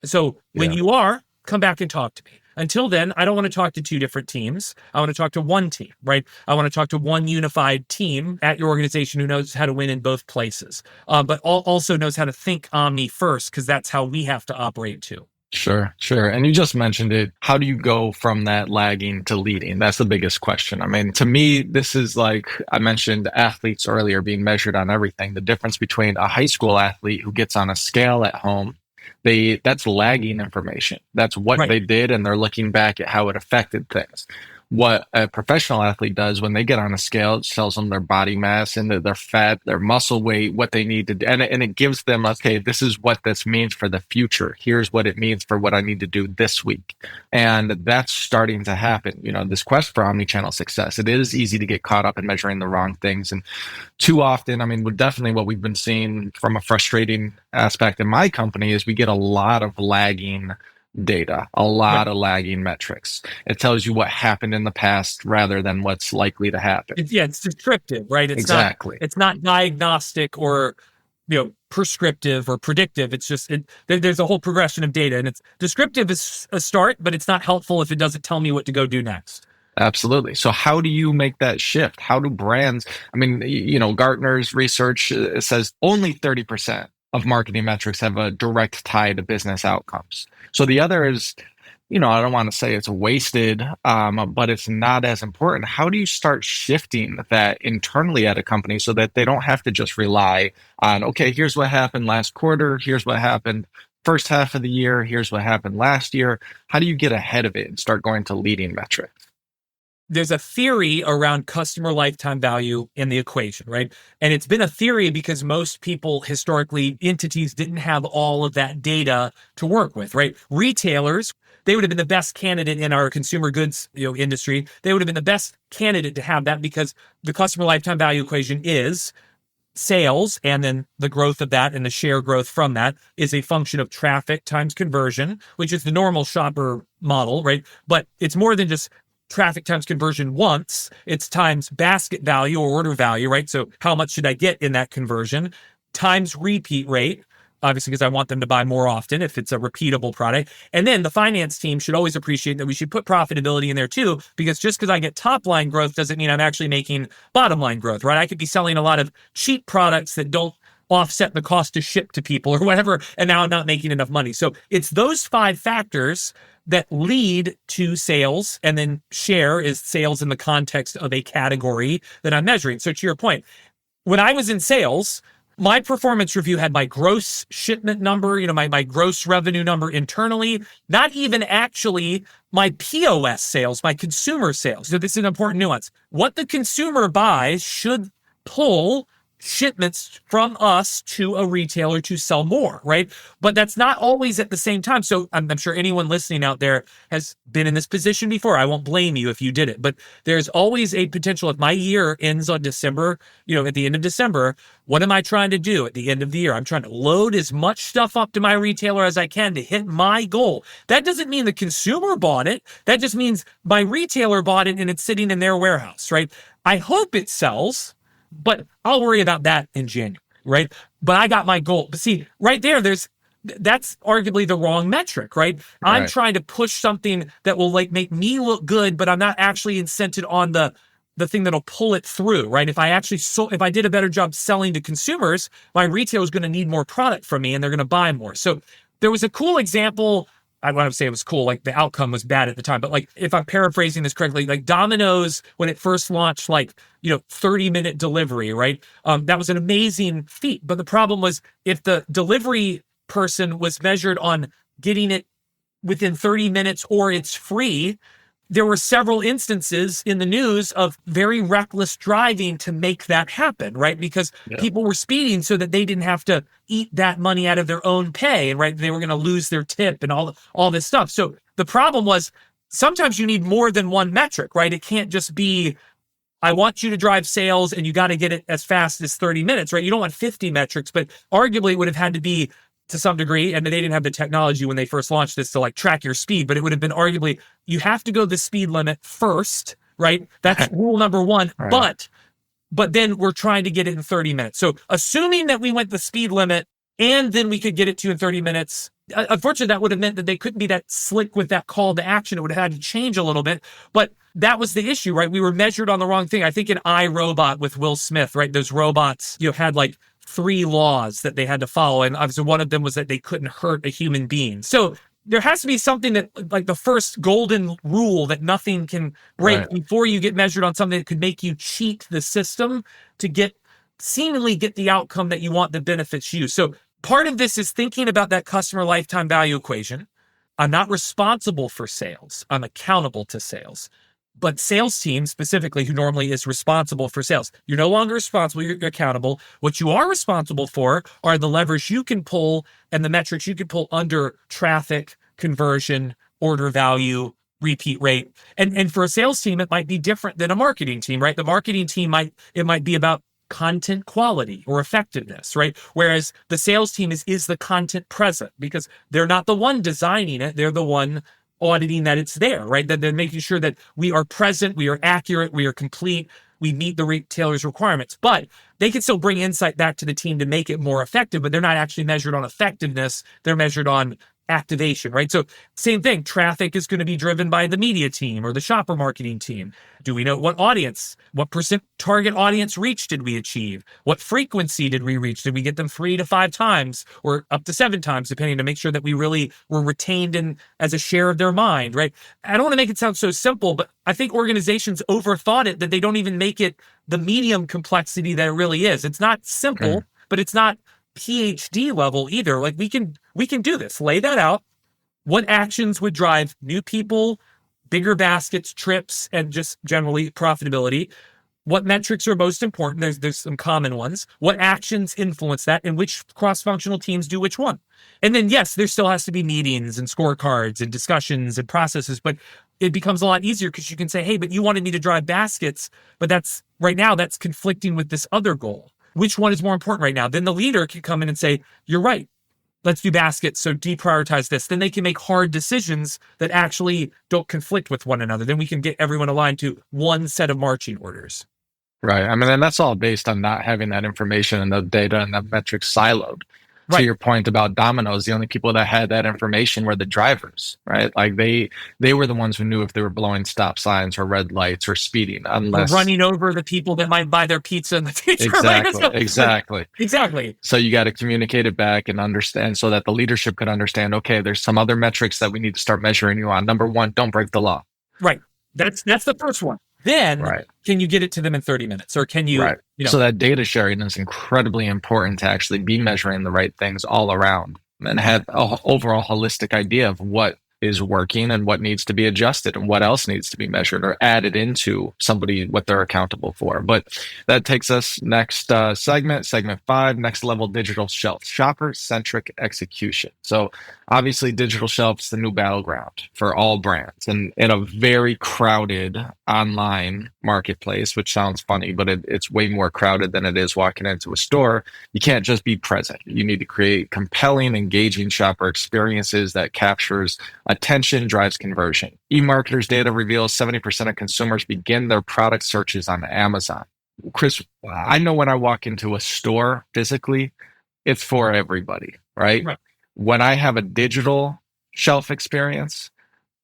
So when you are, come back and talk to me. Until then, I don't want to talk to two different teams. I want to talk to one team, right? I want to talk to one unified team at your organization who knows how to win in both places, but also knows how to think omni first, because that's how we have to operate too. Sure. And you just mentioned it. How do you go from that lagging to leading? That's the biggest question. I mean, to me, this is like I mentioned athletes earlier being measured on everything. The difference between a high school athlete who gets on a scale at home, that's lagging information. That's what they did, and they're looking back at how it affected things. What a professional athlete does when they get on a scale, it tells them their body mass and their fat, their muscle weight, what they need to do. And it gives them, okay, this is what this means for the future. Here's what it means for what I need to do this week. And that's starting to happen. This quest for omnichannel success, it is easy to get caught up in measuring the wrong things. And too often, definitely what we've been seeing from a frustrating aspect in my company is we get a lot of lagging data, a lot of lagging metrics. It tells you what happened in the past rather than what's likely to happen. It's descriptive, right? It's not diagnostic or prescriptive or predictive. It's just there's a whole progression of data, and it's descriptive is a start, but it's not helpful if it doesn't tell me what to go do next. Absolutely. So how do you make that shift? How do brands, Gartner's research says only 30% of marketing metrics have a direct tie to business outcomes. So the other is I don't want to say it's wasted, but it's not as important. How do you start shifting that internally at a company so that they don't have to just rely on, okay, here's what happened last quarter, here's what happened first half of the year, here's what happened last year. How do you get ahead of it and start going to leading metrics? There's a theory around customer lifetime value in the equation, right? And it's been a theory because most people historically, entities didn't have all of that data to work with, right? Retailers, they would have been the best candidate in our consumer goods industry. They would have been the best candidate to have that because the customer lifetime value equation is sales, and then the growth of that and the share growth from that is a function of traffic times conversion, which is the normal shopper model, right? But it's more than just traffic times conversion once, it's times basket value or order value, right? So how much should I get in that conversion times repeat rate, obviously, because I want them to buy more often if it's a repeatable product. And then the finance team should always appreciate that we should put profitability in there too, because just because I get top line growth doesn't mean I'm actually making bottom line growth, right? I could be selling a lot of cheap products that don't offset the cost to ship to people or whatever, and now I'm not making enough money. So it's those 5 factors that lead to sales, and then share is sales in the context of a category that I'm measuring. So to your point, when I was in sales, my performance review had my gross shipment number, my gross revenue number internally, not even actually my POS sales, my consumer sales. So this is an important nuance. What the consumer buys should pull shipments from us to a retailer to sell more, right? But that's not always at the same time. So I'm sure anyone listening out there has been in this position before. I won't blame you if you did it, but there's always a potential. If my year ends on December, at the end of December, what am I trying to do at the end of the year? I'm trying to load as much stuff up to my retailer as I can to hit my goal. That doesn't mean the consumer bought it. That just means my retailer bought it and it's sitting in their warehouse, right? I hope it sells, but I'll worry about that in January, right? But I got my goal. But see, right there, that's arguably the wrong metric, right? I'm trying to push something that will make me look good, but I'm not actually incented on the thing that'll pull it through, right? If I did a better job selling to consumers, my retailer is going to need more product from me and they're going to buy more. So there was a cool example. I want to say it was cool, the outcome was bad at the time, but if I'm paraphrasing this correctly, Domino's, when it first launched, 30-minute delivery, right? That was an amazing feat. But the problem was if the delivery person was measured on getting it within 30 minutes or it's free, there were several instances in the news of very reckless driving to make that happen, right? Because people were speeding so that they didn't have to eat that money out of their own pay, and right, they were going to lose their tip and all this stuff. So the problem was sometimes you need more than one metric, right? It can't just be, I want you to drive sales and you got to get it as fast as 30 minutes, right? You don't want 50 metrics, but arguably it would have had to be to some degree, and they didn't have the technology when they first launched this to track your speed, but it would have been arguably, you have to go the speed limit first, right? That's rule number 1. Right. But then we're trying to get it in 30 minutes. So assuming that we went the speed limit and then we could get it to you in 30 minutes, unfortunately, that would have meant that they couldn't be that slick with that call to action. It would have had to change a little bit, but that was the issue, right? We were measured on the wrong thing. I think in iRobot with Will Smith, right? Those robots, had 3 laws that they had to follow. And obviously one of them was that they couldn't hurt a human being. So there has to be something that the first golden rule that nothing can break before you get measured on something that could make you cheat the system to seemingly get the outcome that you want that benefits you. So part of this is thinking about that customer lifetime value equation. I'm not responsible for sales. I'm accountable to sales. But sales team specifically, who normally is responsible for sales, you're no longer responsible, you're accountable. What you are responsible for are the levers you can pull and the metrics you can pull under traffic, conversion, order value, repeat rate. And for a sales team, it might be different than a marketing team, right? The marketing team might be about content quality or effectiveness, right? Whereas the sales team is the content present because they're not the one designing it. They're the one auditing that it's there, right? That they're making sure that we are present, we are accurate, we are complete, we meet the retailer's requirements. But they can still bring insight back to the team to make it more effective, but they're not actually measured on effectiveness. They're measured on activation, right? So same thing, traffic is going to be driven by the media team or the shopper marketing team. Do we know what audience, what percent target audience reach did we achieve? What frequency did we reach? Did we get them 3 to 5 times or up to 7 times, depending, to make sure that we really were retained in as a share of their mind, right? I don't want to make it sound so simple, but I think organizations overthought it, that they don't even make it the medium complexity that it really is. It's not simple, but it's not PhD level either. Like we can do this, lay that out. What actions would drive new people, bigger baskets, trips, and just generally profitability? What metrics are most important? There's some common ones. What actions influence that, and which cross-functional teams do which one? And then, yes, there still has to be meetings and scorecards and discussions and processes, but it becomes a lot easier because you can say, hey, but you wanted me to drive baskets, but that's right now that's conflicting with this other goal. Which one is more important right now? Then the leader can come in and say, you're right. Let's do baskets. So deprioritize this. Then they can make hard decisions that actually don't conflict with one another. Then we can get everyone aligned to one set of marching orders. Right. I mean, and that's all based on not having that information and the data and the metrics siloed. Right. To your point about Domino's, the only people that had that information were the drivers, right? Like they were the ones who knew if they were blowing stop signs or red lights or speeding, unless or running over the people that might buy their pizza in the future. Exactly. So you got to communicate it back and understand, so that the leadership could understand, okay, there's some other metrics that we need to start measuring you on. Number one, don't break the law. Right. That's the first one. Then can you get it to them in 30 minutes, or can you, So that data sharing is incredibly important to actually be measuring the right things all around and have an overall holistic idea of what is working and what needs to be adjusted and what else needs to be measured or added into somebody, what they're accountable for. But that takes us next segment 5, next level digital shelf, shopper-centric execution. So obviously digital shelf is the new battleground for all brands, and in a very crowded online marketplace, which sounds funny, but it's way more crowded than it is walking into a store. You can't just be present. You need to create compelling, engaging shopper experiences that captures attention, drives conversion. eMarketer's data reveals 70% of consumers begin their product searches on Amazon. Chris, I know when I walk into a store physically, it's for everybody, right? When I have a digital shelf experience,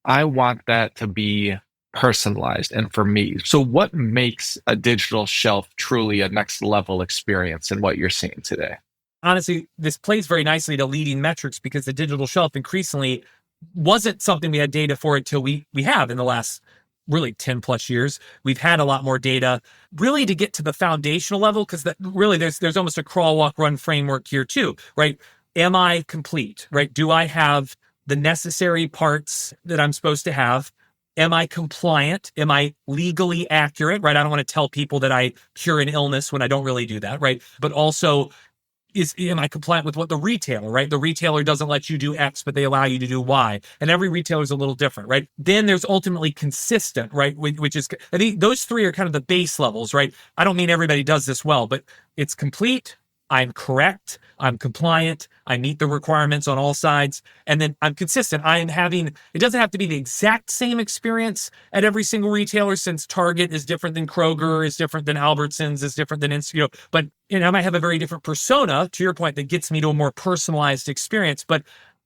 I want that to be personalized and for me. So what makes a digital shelf truly a next level experience in what you're seeing today? Honestly, this plays very nicely to leading metrics, because the digital shelf increasingly wasn't something we had data for until we have in the last really 10 plus years. We've had a lot more data really to get to the foundational level, because really there's almost a crawl, walk, run framework here too, right? Am I complete, right? Do I have the necessary parts that I'm supposed to have? Am I compliant? Am I legally accurate, right? I don't want to tell people that I cure an illness when I don't really do that, right? But also, am I compliant with what the retailer, right? The retailer doesn't let you do X, but they allow you to do Y. And every retailer is a little different, right? Then there's ultimately consistent, right? Which is, I think those three are kind of the base levels, right? I don't mean everybody does this well, but it's complete, I'm correct, I'm compliant, I meet the requirements on all sides, and then I'm consistent. it doesn't have to be the exact same experience at every single retailer, since Target is different than Kroger, is different than Albertsons, is different than but I might have a very different persona, to your point, that gets me to a more personalized experience, but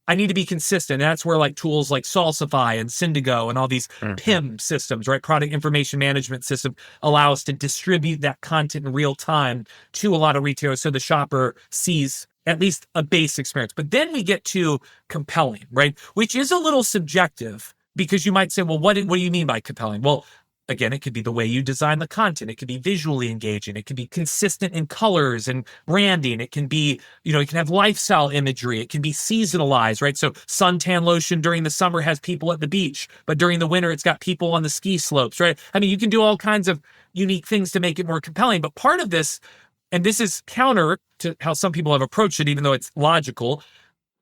I need to be consistent. And that's where like tools like Salsify and Syndigo and all these PIM systems, right? Product information management system, allow us to distribute that content in real time to a lot of retailers, so the shopper sees at least a base experience. But then we get to compelling, right? Which is a little subjective, because you might say, well, what do you mean by compelling? Well, again, it could be the way you design the content. It could be visually engaging. It could be consistent in colors and branding. It can be, it can have lifestyle imagery. It can be seasonalized, right? So suntan lotion during the summer has people at the beach, but during the winter, it's got people on the ski slopes, right? I mean, you can do all kinds of unique things to make it more compelling. But part of this, and this is counter to how some people have approached it, even though it's logical,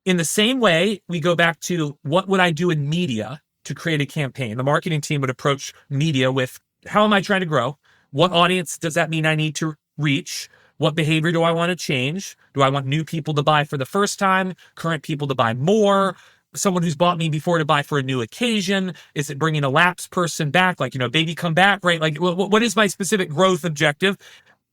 in the same way, we go back to what would I do in media to create a campaign? The marketing team would approach media with, how am I trying to grow? What audience does that mean I need to reach? What behavior do I want to change? Do I want new people to buy for the first time? Current people to buy more? Someone who's bought me before to buy for a new occasion? Is it bringing a lapsed person back? Like, baby come back, right? Like, what is my specific growth objective?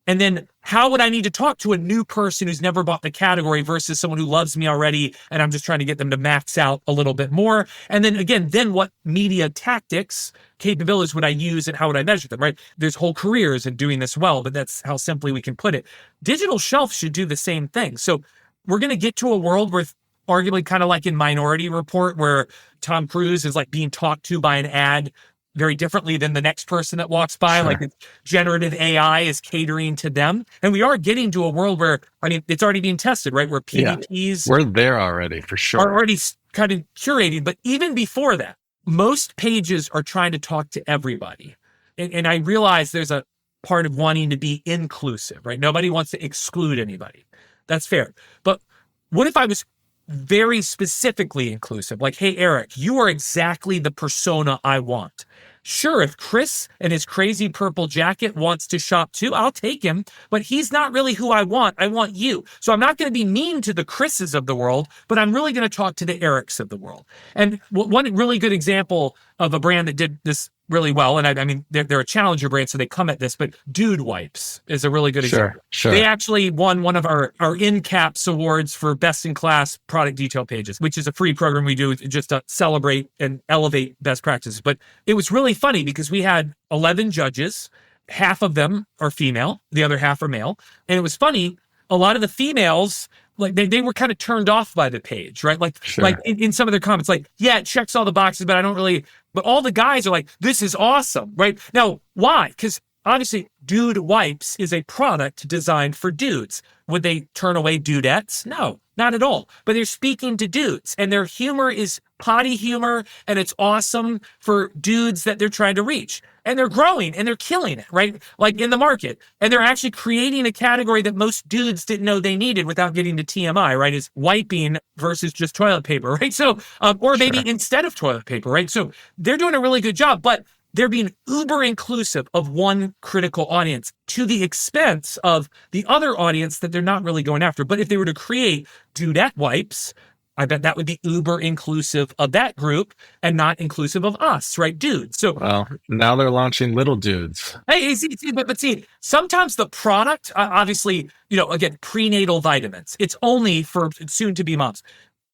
And then how would I need to talk to a new person who's never bought the category versus someone who loves me already and I'm just trying to get them to max out a little bit more? And then again, then what media tactics, capabilities would I use and how would I measure them, right? There's whole careers in doing this well, but that's how simply we can put it. Digital Shelf should do the same thing. So we're going to get to a world where arguably kind of like in Minority Report, where Tom Cruise is like being talked to by an ad very differently than the next person that walks by. Sure. Like it's generative AI is catering to them. And we are getting to a world where, I mean, it's already being tested, right? Where PDPs we're there already for sure. are already kind of curated. But even before that, most pages are trying to talk to everybody. And I realize there's a part of wanting to be inclusive, right? Nobody wants to exclude anybody. That's fair. But what if I was very specifically inclusive? Like, hey, Eric, you are exactly the persona I want. Sure, if Chris and his crazy purple jacket wants to shop too, I'll take him, but he's not really who I want. I want you. So I'm not going to be mean to the Chris's of the world, but I'm really going to talk to the Erics of the world. And one really good example of a brand that did this really well, and I mean, they're a challenger brand, so they come at this, but Dude Wipes is a really good example. Sure. They actually won one of our in-caps awards for best-in-class product detail pages, which is a free program we do just to celebrate and elevate best practices. But it was really funny because we had 11 judges. Half of them are female, the other half are male. And it was funny, a lot of the females, like they were kind of turned off by the page, right? Like, like in some of their comments, like, yeah, it checks all the boxes, but I don't really, but all the guys are like, this is awesome, right? Now, why? Because obviously Dude Wipes is a product designed for dudes. Would they turn away dudettes? No, not at all. But they're speaking to dudes and their humor is potty humor and it's awesome for dudes that they're trying to reach. And they're growing and they're killing it, right? Like in the market. And they're actually creating a category that most dudes didn't know they needed without getting to TMI, right? Is wiping versus just toilet paper, right? So, or maybe instead of toilet paper, right? So they're doing a really good job, but they're being uber inclusive of one critical audience to the expense of the other audience that they're not really going after. But if they were to create dudette wipes, I bet that would be uber inclusive of that group and not inclusive of us, right, dudes? So, well, now they're launching little dudes. Hey, but see, sometimes the product, obviously, again, prenatal vitamins. It's only for soon-to-be moms.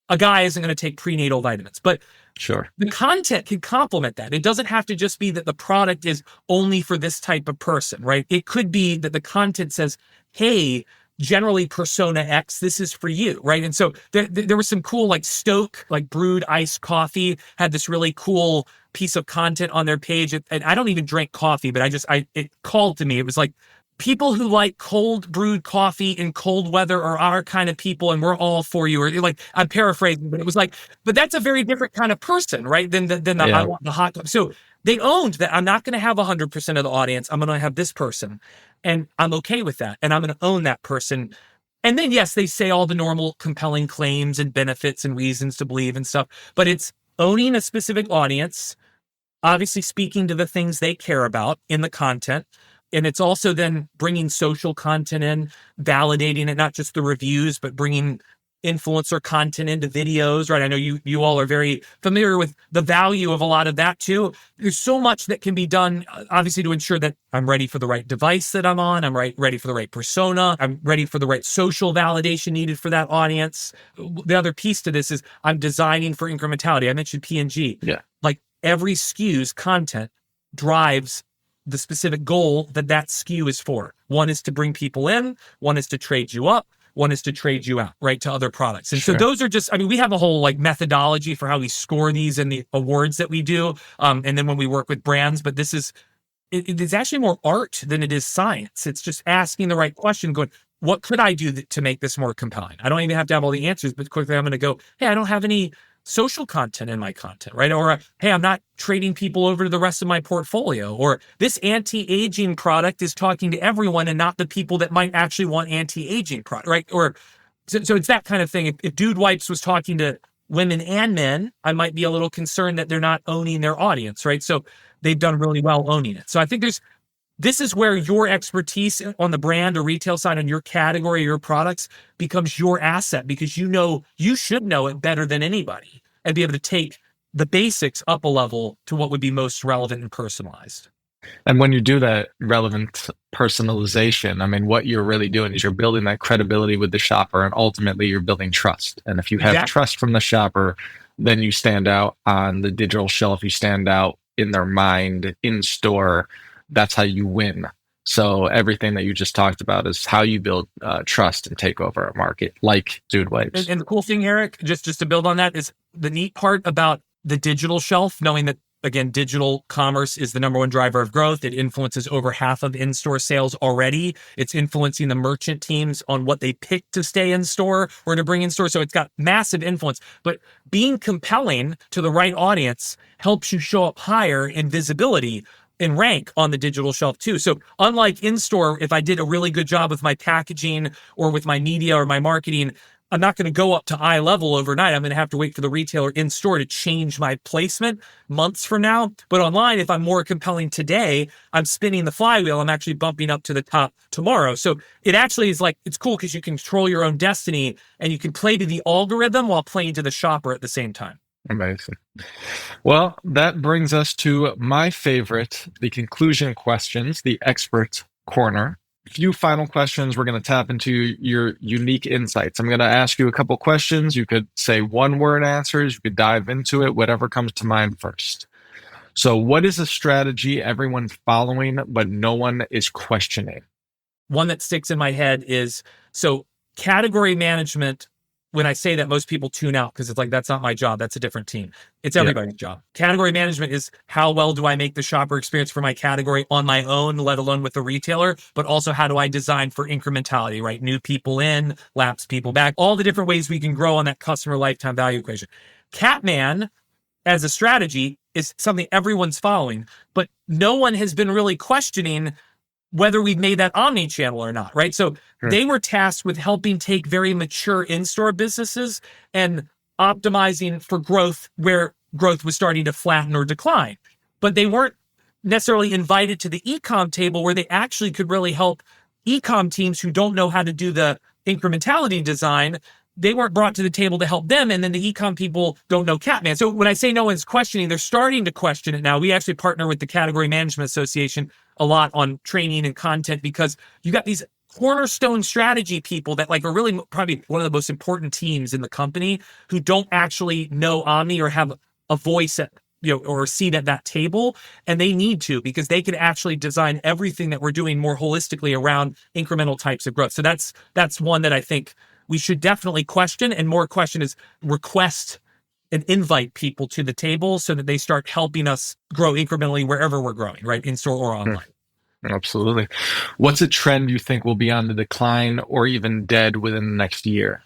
A guy isn't going to take prenatal vitamins, but sure, the content can complement that. It doesn't have to just be that the product is only for this type of person, right? It could be that the content says, hey, generally persona X, this is for you, right? And so there was some cool, like Stoke, like brewed iced coffee, had this really cool piece of content on their page. And I don't even drink coffee, but it called to me. It was like, people who like cold brewed coffee in cold weather are our kind of people, and we're all for you. Or like, I'm paraphrasing, but it was like, but that's a very different kind of person, right? Than I want the hot coffee. So they owned that I'm not going to have 100% of the audience. I'm going to have this person, and I'm okay with that, and I'm going to own that person. And then yes, they say all the normal compelling claims and benefits and reasons to believe and stuff, but it's owning a specific audience, obviously speaking to the things they care about in the content. And it's also then bringing social content in, validating it, not just the reviews, but bringing influencer content into videos, right? I know you all are very familiar with the value of a lot of that too. There's so much that can be done, obviously, to ensure that I'm ready for the right device that I'm on. I'm ready for the right persona. I'm ready for the right social validation needed for that audience. The other piece to this is I'm designing for incrementality. I mentioned P&G. Yeah. Like every SKU's content drives the specific goal that SKU is for. One is to bring people in, one is to trade you up, one is to trade you out, right, to other products. And so those are just, we have a whole like methodology for how we score these in the awards that we do. And then when we work with brands, but this is, it is actually more art than it is science. It's just asking the right question, going, what could I do to make this more compelling? I don't even have to have all the answers, but quickly I'm going to go, hey, I don't have any social content in my content, right? Or, hey, I'm not trading people over to the rest of my portfolio. Or this anti-aging product is talking to everyone and not the people that might actually want anti-aging product, right? Or so it's that kind of thing. If Dude Wipes was talking to women and men, I might be a little concerned that they're not owning their audience, right? So they've done really well owning it. So I think this is where your expertise on the brand or retail side on your category, your products becomes your asset, because you should know it better than anybody and be able to take the basics up a level to what would be most relevant and personalized. And when you do that relevant personalization, I mean, what you're really doing is you're building that credibility with the shopper, and ultimately you're building trust. And if you have Exactly. trust from the shopper, then you stand out on the digital shelf, you stand out in their mind, in store. That's how you win. So everything that you just talked about is how you build trust and take over a market like Dude Wipes. And the cool thing, Eric, just to build on that, is the neat part about the digital shelf, knowing that, again, digital commerce is the number one driver of growth. It influences over half of in-store sales already. It's influencing the merchant teams on what they pick to stay in store or to bring in store. So it's got massive influence. But being compelling to the right audience helps you show up higher in visibility and rank on the digital shelf too. So unlike in-store, if I did a really good job with my packaging or with my media or my marketing, I'm not going to go up to eye level overnight. I'm going to have to wait for the retailer in store to change my placement months from now. But online, if I'm more compelling today, I'm spinning the flywheel. I'm actually bumping up to the top tomorrow. So it actually is like, it's cool because you control your own destiny and you can play to the algorithm while playing to the shopper at the same time. Amazing. Well, that brings us to my favorite, the conclusion questions, the expert corner. Few final questions. We're going to tap into your unique insights. I'm going to ask you a couple questions. You could say one word answers. You could dive into it, whatever comes to mind first. So what is a strategy everyone's following, but no one is questioning? One that sticks in my head is, so category management. When I say that, most people tune out because it's like, that's not my job. That's a different team. It's everybody's job. Category management is how well do I make the shopper experience for my category on my own, let alone with the retailer, but also how do I design for incrementality, right? New people in, lapse people back, all the different ways we can grow on that customer lifetime value equation. Catman as a strategy is something everyone's following, but no one has been really questioning whether we've made that omnichannel or not, right? So they were tasked with helping take very mature in-store businesses and optimizing for growth where growth was starting to flatten or decline. But they weren't necessarily invited to the e-com table where they actually could really help e-com teams who don't know how to do the incrementality design. They weren't brought to the table to help them. And then the e-com people don't know Catman. So when I say no one's questioning, they're starting to question it now. We actually partner with the Category Management Association a lot on training and content because you got these cornerstone strategy people that like are really probably one of the most important teams in the company who don't actually know Omni or have a voice at, or a seat at that table. And they need to, because they can actually design everything that we're doing more holistically around incremental types of growth. So that's one that I think we should definitely question, and more question is request and invite people to the table so that they start helping us grow incrementally wherever we're growing, right? In store or online. Absolutely. What's a trend you think will be on the decline or even dead within the next year?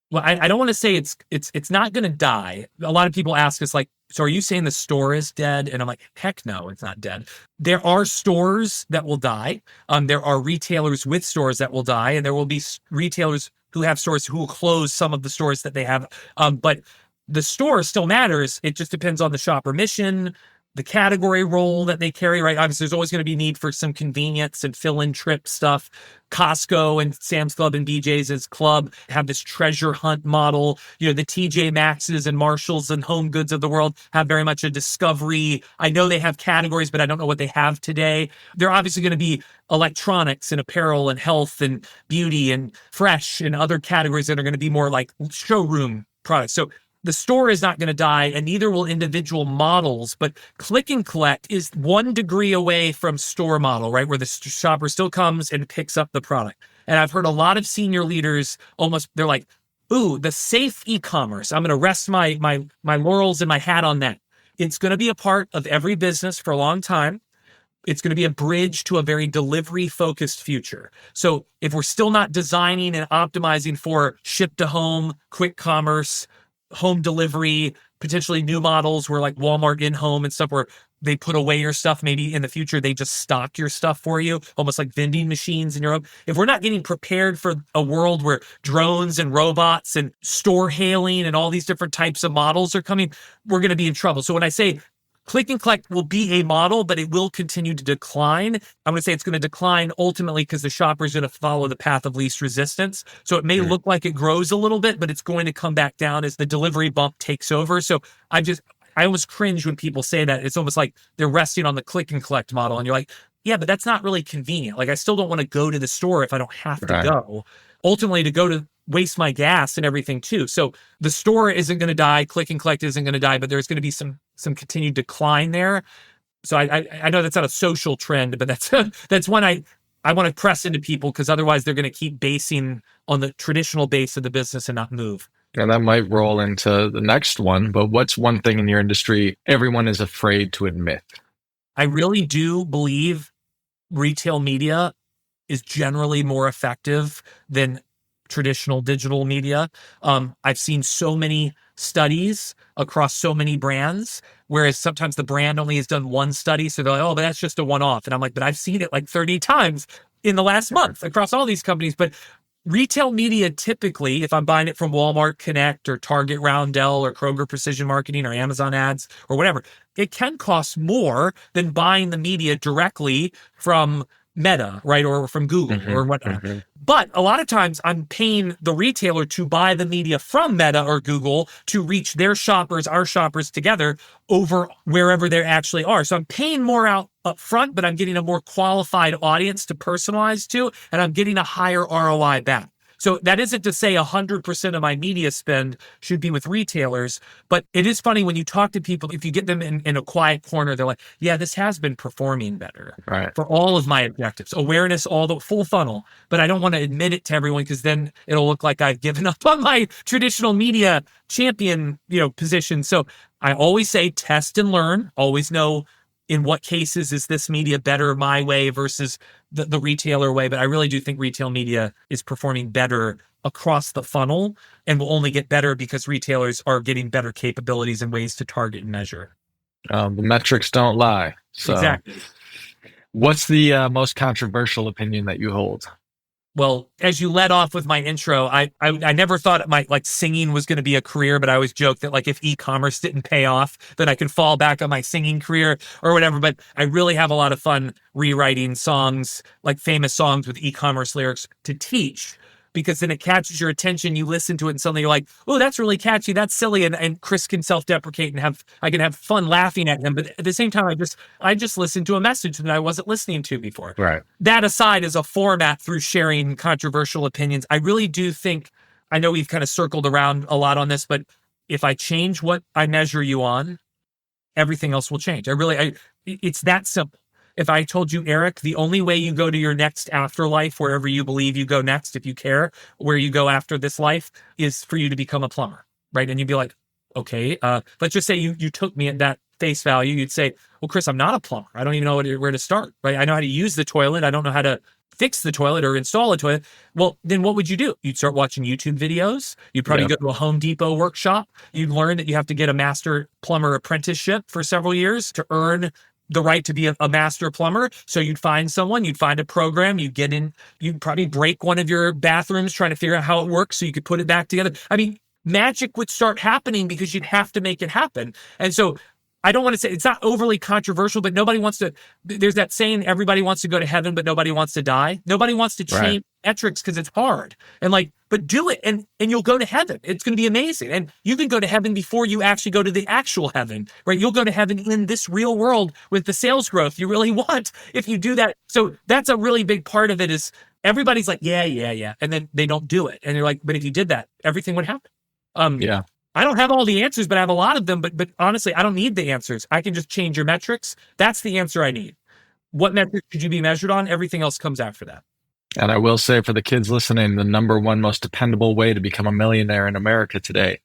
Well, I don't want to say it's not going to die. A lot of people ask us like, so are you saying the store is dead? And I'm like, heck no, it's not dead. There are stores that will die. There are retailers with stores that will die, and there will be retailers who have stores who will close some of the stores that they have. But the store still matters. It just depends on the shopper mission, the category role that they carry, right? Obviously, there's always going to be need for some convenience and fill-in trip stuff. Costco and Sam's Club and BJ's as club have this treasure hunt model. The TJ Maxx's and Marshalls and Home Goods of the world have very much a discovery. I know they have categories, but I don't know what they have today. They're obviously going to be electronics and apparel and health and beauty and fresh and other categories that are going to be more like showroom products. So the store is not going to die, and neither will individual models, but click and collect is 1 degree away from store model, right? Where the shopper still comes and picks up the product. And I've heard a lot of senior leaders they're like, ooh, the safe e-commerce. I'm going to rest my laurels and my hat on that. It's going to be a part of every business for a long time. It's going to be a bridge to a very delivery-focused future. So if we're still not designing and optimizing for ship to home, quick commerce, home delivery, potentially new models where like Walmart in-home and stuff where they put away your stuff. Maybe in the future, they just stock your stuff for you, almost like vending machines in your home. If we're not getting prepared for a world where drones and robots and store hailing and all these different types of models are coming, we're going to be in trouble. So when I say click and collect will be a model, but it will continue to decline. I'm going to say it's going to decline ultimately because the shopper is going to follow the path of least resistance. So it may look like it grows a little bit, but it's going to come back down as the delivery bump takes over. So I almost cringe when people say that. It's almost like they're resting on the click and collect model. And you're like, yeah, but that's not really convenient. Like, I still don't want to go to the store if I don't have to go. Ultimately, to go to waste my gas and everything too. So the store isn't going to die. Click and collect isn't going to die, but there's going to be some continued decline there. So I know that's not a social trend, but that's one I want to press into people, because otherwise they're going to keep basing on the traditional base of the business and not move. Yeah, that might roll into the next one, but what's one thing in your industry everyone is afraid to admit? I really do believe retail media is generally more effective than traditional digital media. I've seen so many studies across so many brands, whereas sometimes the brand only has done one study. So they're like, oh, but that's just a one-off. And I'm like, but I've seen it like 30 times in the last month across all these companies. But retail media, typically, if I'm buying it from Walmart Connect or Target Roundel or Kroger Precision Marketing or Amazon Ads or whatever, it can cost more than buying the media directly from Meta, right? Or from Google or whatnot. But a lot of times I'm paying the retailer to buy the media from Meta or Google to reach their shoppers, our shoppers together over wherever they actually are. So I'm paying more out up front, but I'm getting a more qualified audience to personalize to, and I'm getting a higher ROI back. So that isn't to say 100% of my media spend should be with retailers, but it is funny when you talk to people, if you get them in a quiet corner, they're like, yeah, this has been performing better for all of my objectives, awareness, all the full funnel. But I don't want to admit it to everyone, because then it'll look like I've given up on my traditional media champion, position. So I always say test and learn, always know in what cases is this media better my way versus the retailer way. But I really do think retail media is performing better across the funnel and will only get better because retailers are getting better capabilities and ways to target and measure. The metrics don't lie. So exactly. What's the most controversial opinion that you hold? Well, as you led off with my intro, I never thought singing was going to be a career, but I always joke that if e-commerce didn't pay off, then I could fall back on my singing career or whatever. But I really have a lot of fun rewriting songs, like famous songs with e-commerce lyrics to teach, because then it catches your attention. You listen to it and suddenly you're like, oh, that's really catchy. That's silly. And Chris can self-deprecate and I can have fun laughing at him. But at the same time, I just listened to a message that I wasn't listening to before. Right. That aside, as a format through sharing controversial opinions, I really do think, I know we've kind of circled around a lot on this, but if I change what I measure you on, everything else will change. It's that simple. If I told you, Eric, the only way you go to your next afterlife, wherever you believe you go next, if you care where you go after this life, is for you to become a plumber, right? And you'd be like, okay, let's just say you took me at that face value. You'd say, well, Chris, I'm not a plumber. I don't even know where to start, right? I know how to use the toilet. I don't know how to fix the toilet or install a toilet. Well, then what would you do? You'd start watching YouTube videos. You'd probably go to a Home Depot workshop. You'd learn that you have to get a master plumber apprenticeship for several years to earn the right to be a master plumber. So you'd find someone, you'd find a program, you'd get in, you'd probably break one of your bathrooms trying to figure out how it works so you could put it back together. I mean, magic would start happening because you'd have to make it happen. And so I don't want to say it's not overly controversial, but nobody wants to, there's that saying, everybody wants to go to heaven, but nobody wants to die. Nobody wants to change metrics because it's hard. And but do it and you'll go to heaven. It's going to be amazing. And you can go to heaven before you actually go to the actual heaven, right? You'll go to heaven in this real world with the sales growth you really want if you do that. So that's a really big part of it, is everybody's like, yeah. And then they don't do it. And you're like, but if you did that, everything would happen. I don't have all the answers, but I have a lot of them. But honestly, I don't need the answers. I can just change your metrics. That's the answer I need. What metric should you be measured on? Everything else comes after that. And I will say, for the kids listening, the number one most dependable way to become a millionaire in America today,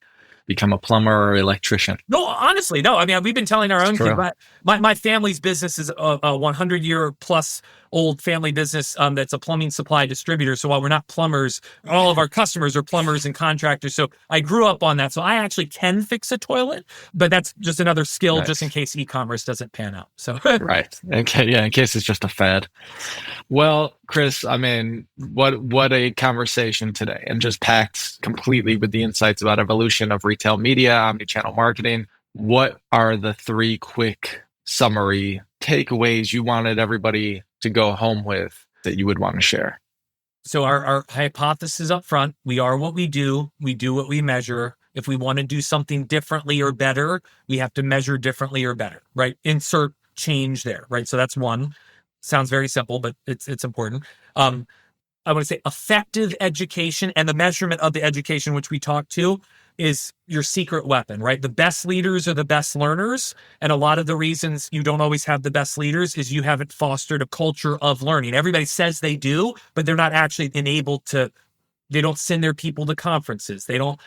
become a plumber or electrician. No, honestly, no. I mean, we've been telling our own kids, my family's business is a 100-year plus old family business that's a plumbing supply distributor. So while we're not plumbers, all of our customers are plumbers and contractors. So I grew up on that. So I actually can fix a toilet, but that's just another skill just in case e-commerce doesn't pan out. So right. Okay. Yeah. In case it's just a fad. Well, Chris, I mean, what a conversation today, and just packed completely with the insights about evolution of retail media, omnichannel marketing. What are the 3 quick summary takeaways you wanted everybody to go home with that you would want to share? So our hypothesis up front, we are what we do what we measure. If we want to do something differently or better, we have to measure differently or better, right? Insert change there, right? So that's one. Sounds very simple, but it's important. I want to say effective education and the measurement of the education, which we talked to, is your secret weapon, right? The best leaders are the best learners. And a lot of the reasons you don't always have the best leaders is you haven't fostered a culture of learning. Everybody says they do, but they're not actually enabled to, they don't send their people to conferences. They don't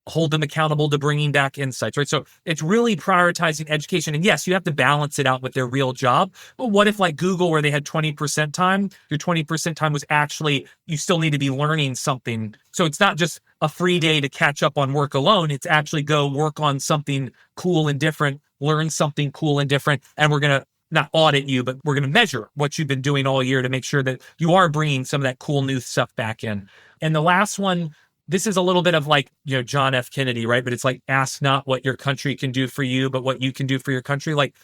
hold them accountable to bringing back insights, right? So it's really prioritizing education. And yes, you have to balance it out with their real job. But what if like Google, where they had 20% time, your 20% time was actually, you still need to be learning something. So it's not just a free day to catch up on work alone. It's actually go work on something cool and different, learn something cool and different. And we're going to not audit you, but we're going to measure what you've been doing all year to make sure that you are bringing some of that cool new stuff back in. And the last one, this is a little bit of like, John F. Kennedy, right? But it's like, ask not what your country can do for you, but what you can do for your country. Like,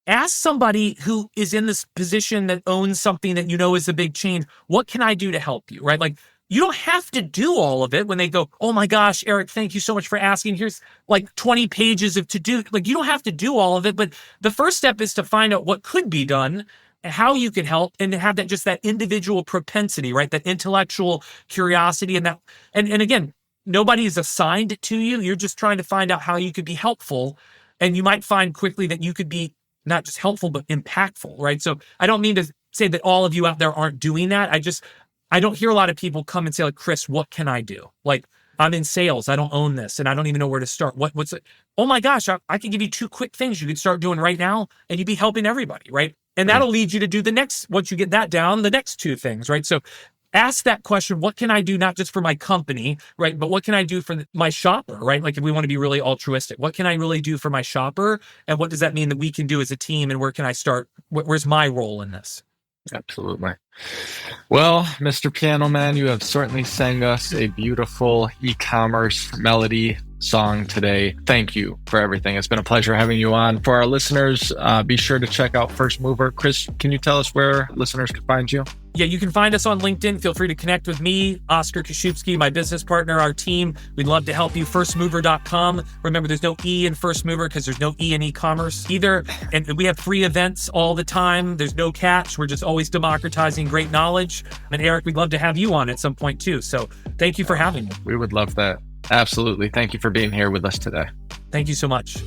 ask somebody who is in this position that owns something that is a big change. What can I do to help you, right? Like, you don't have to do all of it when they go, oh my gosh, Eric, thank you so much for asking. Here's like 20 pages of to-do. Like, you don't have to do all of it, but the first step is to find out what could be done, how you can help, and to have that just that individual propensity, right? That intellectual curiosity and that, and again, nobody is assigned to you. You're just trying to find out how you could be helpful. And you might find quickly that you could be not just helpful, but impactful, right? So I don't mean to say that all of you out there aren't doing that. I don't hear a lot of people come and say like, Chris, what can I do? Like, I'm in sales. I don't own this and I don't even know where to start. What's it? Oh my gosh, I can give you 2 quick things you could start doing right now and you'd be helping everybody, right? And that'll lead you to do the next, once you get that down, the next 2 things, right? So ask that question, what can I do not just for my company, right? But what can I do for my shopper, right? Like if we want to be really altruistic, what can I really do for my shopper? And what does that mean that we can do as a team? And where can I start? Where's my role in this? Absolutely. Well, Mr. Piano Man, you have certainly sang us a beautiful e-commerce melody song today. Thank you for everything. It's been a pleasure having you on. For our listeners, be sure to check out Firstmovr. Chris, can you tell us where listeners can find you? Yeah, you can find us on LinkedIn. Feel free to connect with me, Oscar Kashubsky, my business partner, our team. We'd love to help you. Firstmovr.com. Remember, there's no E in Firstmovr because there's no E in e-commerce either. And we have free events all the time. There's no catch. We're just always democratizing great knowledge. And Eric, we'd love to have you on at some point too. So thank you for having me. We would love that. Absolutely. Thank you for being here with us today. Thank you so much.